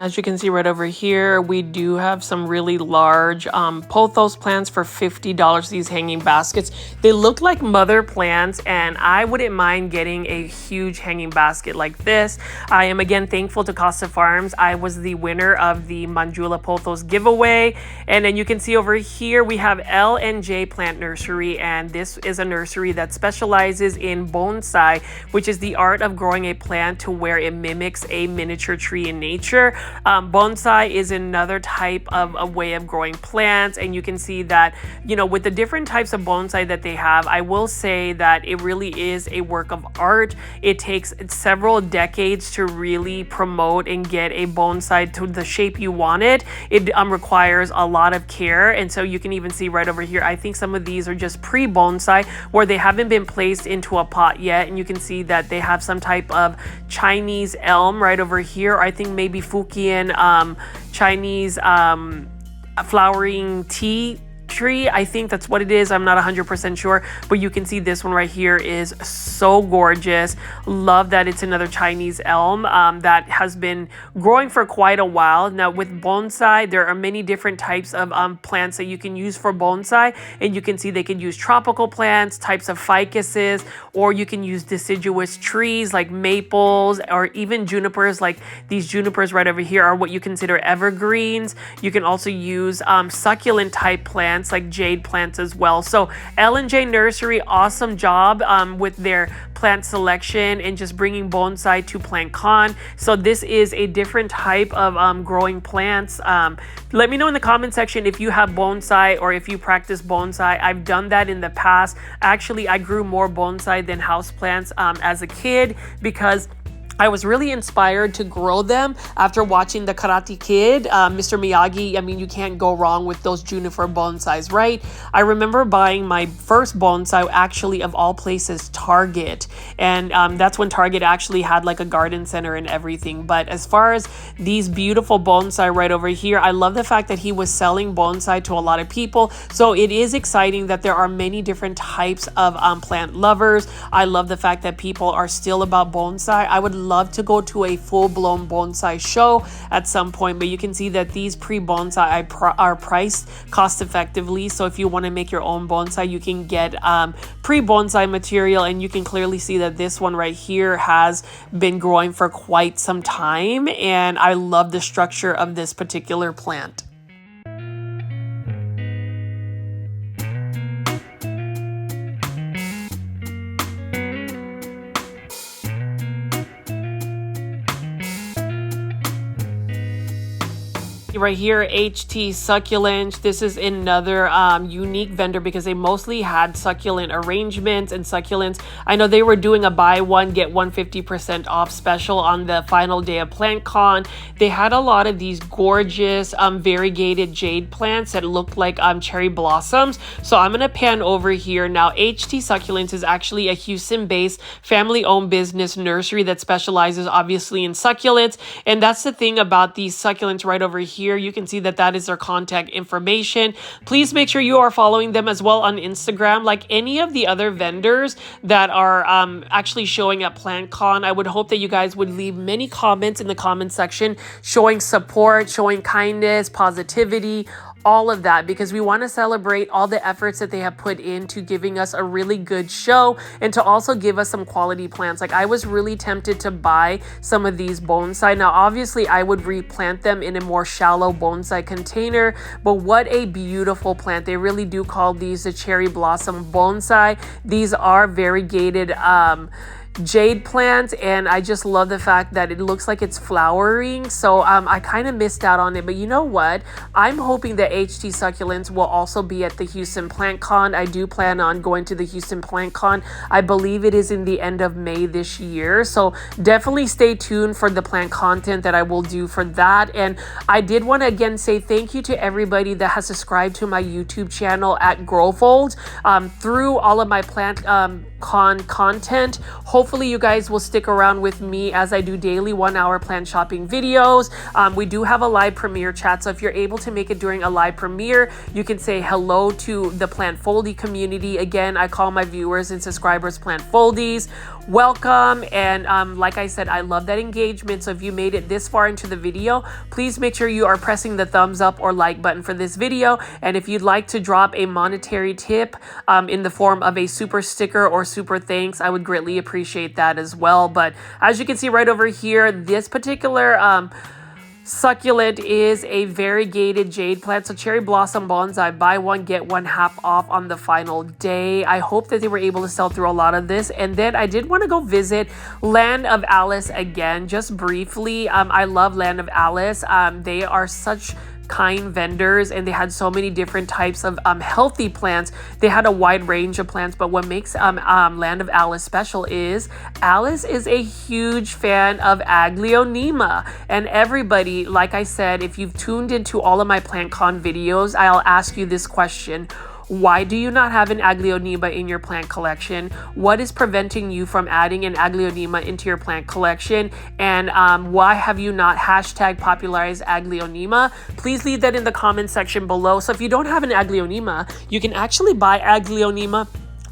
A: As you can see right over here, we do have some really large pothos plants for $50, these hanging baskets. They look like mother plants, and I wouldn't mind getting a huge hanging basket like this. I am again thankful to Costa Farms. I was the winner of the Manjula Pothos giveaway. And then you can see over here, we have L&J Plant Nursery, and this is a nursery that specializes in bonsai, which is the art of growing a plant to where it mimics a miniature tree in nature. Bonsai is another type of a way of growing plants, and you can see that, you know, with the different types of bonsai that they have, I will say that it really is a work of art. It takes several decades to really promote and get a bonsai to the shape you want it. It requires a lot of care, and so you can even see right over here, I think some of these are just pre-bonsai where they haven't been placed into a pot yet, and you can see that they have some type of Chinese elm right over here. I think maybe Fujian Chinese flowering tea tree. I think that's what it is. I'm not 100% sure, but you can see this one right here is so gorgeous. Love that it's another Chinese elm that has been growing for quite a while. Now with bonsai, there are many different types of plants that you can use for bonsai, and you can see they can use tropical plants, types of ficuses, or you can use deciduous trees like maples or even junipers. Like these junipers right over here are what you consider evergreens. You can also use succulent type plants like jade plants as well. So L&J Nursery, awesome job with their plant selection and just bringing bonsai to PlantCon. So this is a different type of growing plants. Let me know in the comment section if you have bonsai or if you practice bonsai. I've done that in the past. Actually, I grew more bonsai than houseplants as a kid because I was really inspired to grow them after watching the Karate Kid, Mr. Miyagi. I mean, you can't go wrong with those juniper bonsais, right? I remember buying my first bonsai, actually, of all places, Target. And that's when Target actually had like a garden center and everything. But as far as these beautiful bonsai right over here, I love the fact that he was selling bonsai to a lot of people. So it is exciting that there are many different types of plant lovers. I love the fact that people are still about bonsai. I would love to go to a full-blown bonsai show at some point, but you can see that these pre-bonsai are priced cost effectively. So if you want to make your own bonsai, you can get pre-bonsai material, and you can clearly see that this one right here has been growing for quite some time, and I love the structure of this particular plant. Right here, HT Succulent. This is another unique vendor because they mostly had succulent arrangements and succulents. I know they were doing a buy one get 150% off special on the final day of PlantCon. They had a lot of these gorgeous variegated jade plants that looked like cherry blossoms. So I'm gonna pan over here now. HT Succulents is actually a Houston-based family-owned business nursery that specializes obviously in succulents, and that's the thing about these succulents right over here. You can see that that is their contact information. Please make sure you are following them as well on Instagram. Like any of the other vendors that are actually showing at PlantCon, I would hope that you guys would leave many comments in the comment section showing support, showing kindness, positivity, all of that, because we want to celebrate all the efforts that they have put into giving us a really good show and to also give us some quality plants. Like I was really tempted to buy some of these bonsai. Now obviously I would replant them in a more shallow bonsai container, but what a beautiful plant. They really do call these the cherry blossom bonsai. These are variegated jade plant, and I just love the fact that it looks like it's flowering. So I kind of missed out on it, but you know what, I'm hoping that HT Succulents will also be at the Houston PlantCon. I do plan on going to the Houston PlantCon. I believe it is in the end of May this year, so definitely stay tuned for the plant content that I will do for that. And I did want to again say thank you to everybody that has subscribed to my YouTube channel at Growfold through all of my plant content. Hopefully you guys will stick around with me as I do daily 1-hour plant shopping videos. We do have a live premiere chat, so if you're able to make it during a live premiere, you can say hello to the Plant Foldy community. Again, I call my viewers and subscribers Plant Foldies. Welcome, and like I said, I love that engagement. So if you made it this far into the video, please make sure you are pressing the thumbs up or like button for this video. And if you'd like to drop a monetary tip in the form of a super sticker or super thanks, I would greatly appreciate that as well. But as you can see right over here, this particular succulent is a variegated jade plant. So cherry blossom bonsai, buy one get one half off on the final day. I hope that they were able to sell through a lot of this. And then I did want to go visit Land of Alice again, just briefly. I love Land of Alice. They are such kind vendors, and they had so many different types of healthy plants. They had a wide range of plants, but what makes Land of Alice special is Alice is a huge fan of Aglaonema. And everybody, like I said, if you've tuned into all of my PlantCon videos, I'll ask you this question: Why do you not have an Aglaonema in your plant collection? What is preventing you from adding an Aglaonema into your plant collection? And why have you not hashtag popularized Aglaonema? Please leave that in the comment section below. So if you don't have an Aglaonema, you can actually buy Aglaonema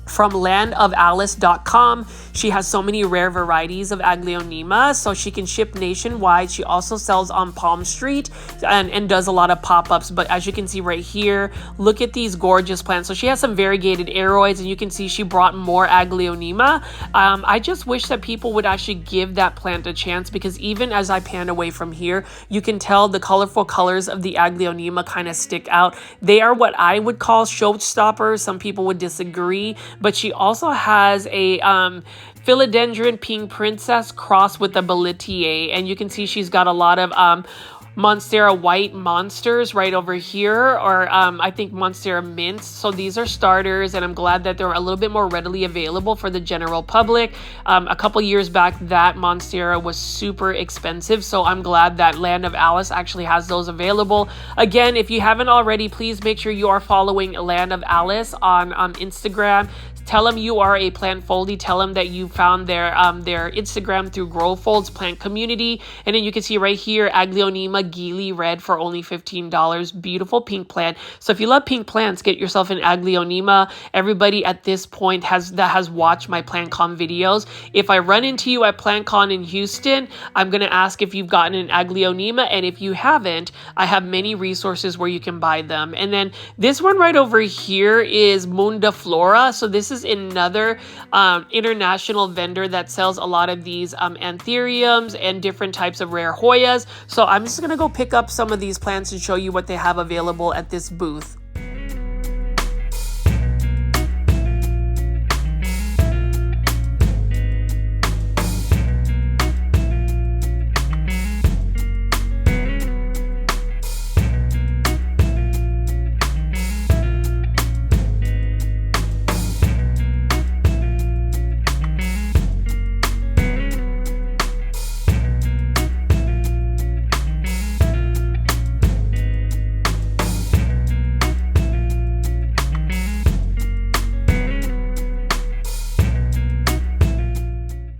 A: from landofalice.com. She has so many rare varieties of Aglaonema, so she can ship nationwide. She also sells on Palm Street and does a lot of pop-ups. But as you can see right here, look at these gorgeous plants. So she has some variegated aroids, and you can see she brought more Aglaonema. I just wish that people would actually give that plant a chance, because even as I pan away from here, you can tell the colorful colors of the Aglaonema kind of stick out. They are what I would call showstoppers. Some people would disagree, but she also has a philodendron pink princess crossed with a boletier, and you can see she's got a lot of Monstera white monsters right over here, or I think Monstera mints. So these are starters, and I'm glad that they're a little bit more readily available for the general public. A couple years back, that Monstera was super expensive, so I'm glad that Land of Alice actually has those available. Again, if you haven't already, please make sure you are following Land of Alice on Instagram. Tell them you are a plant foldy. Tell them that you found their Instagram through Grow Folds Plant Community. And then you can see right here, Aglaonema Geely Red for only $15. Beautiful pink plant. So if you love pink plants, get yourself an Aglaonema. Everybody at this point that has watched my PlantCon videos, if I run into you at PlantCon in Houston, I'm going to ask if you've gotten an Aglaonema. And if you haven't, I have many resources where you can buy them. And then this one right over here is Munda Flora. So this is another international vendor that sells a lot of these anthuriums and different types of rare Hoyas. So I'm just going to go pick up some of these plants and show you what they have available at this booth.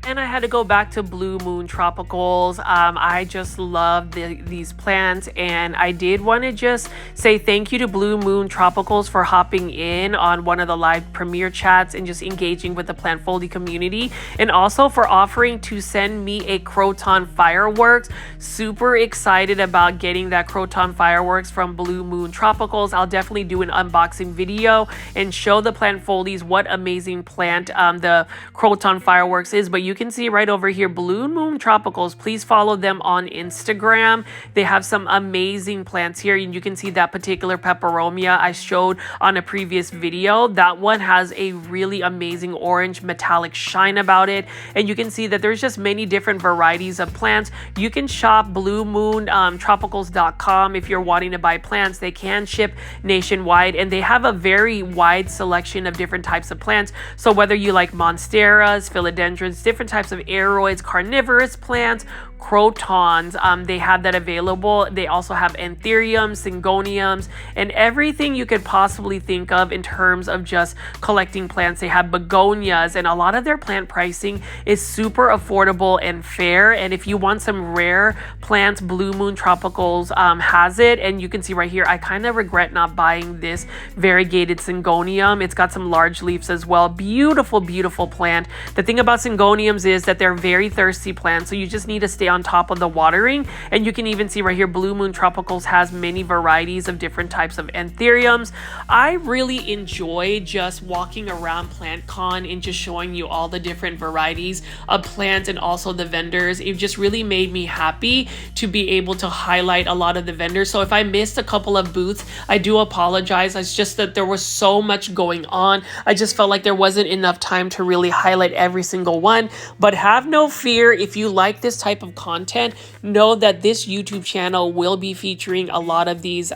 A: And I had to go back to Blue Moon Tropicals. I just love these plants, and I did want to just say thank you to Blue Moon Tropicals for hopping in on one of the live premiere chats and just engaging with the plant foldy community, and also for offering to send me a Croton fireworks. Super excited about getting that Croton fireworks from Blue Moon Tropicals. I'll definitely do an unboxing video and show the plant foldies what amazing plant the Croton fireworks is. But you can see right over here, Blue Moon Tropicals. Please follow them on Instagram. They have some amazing plants here, and you can see that particular peperomia I showed on a previous video. That one has a really amazing orange metallic shine about it, and you can see that there's just many different varieties of plants. You can shop Blue Moon Tropicals.com if you're wanting to buy plants. They can ship nationwide, and they have a very wide selection of different types of plants. So whether you like monsteras, philodendrons, different types of aroids, carnivorous plants, crotons, they have that available. They also have anthuriums, syngoniums, and everything you could possibly think of in terms of just collecting plants. They have begonias, and a lot of their plant pricing is super affordable and fair. And if you want some rare plants, Blue Moon Tropicals has it. And you can see right here, I kind of regret not buying this variegated syngonium. It's got some large leaves as well. Beautiful, beautiful plant. The thing about syngoniums is that they're very thirsty plants, so you just need to stay on top of the watering. And you can even see right here, Blue Moon Tropicals has many varieties of different types of anthuriums. I really enjoy just walking around PlantCon and just showing you all the different varieties of plants and also the vendors. It just really made me happy to be able to highlight a lot of the vendors. So if I missed a couple of booths, I do apologize. It's just that there was so much going on. I just felt like there wasn't enough time to really highlight every single one. But have no fear, if you like this type of content, know that this YouTube channel will be featuring a lot of these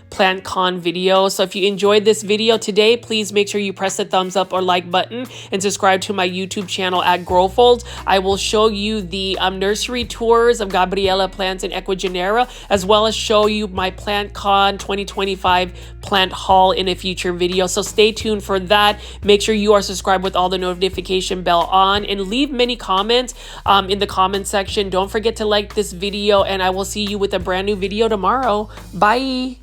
A: plant con videos. So if you enjoyed this video today, please make sure you press the thumbs up or like button and subscribe to my YouTube channel at Growfolds. I will show you the nursery tours of Gabriella plants in Ecuagenera, as well as show you my Plant Con 2025 plant haul in a future video. So stay tuned for that. Make sure you are subscribed with all the notification bell on, and leave many comments in the comment section. Don't forget to like this video, and I will see you with a brand new video tomorrow. Bye.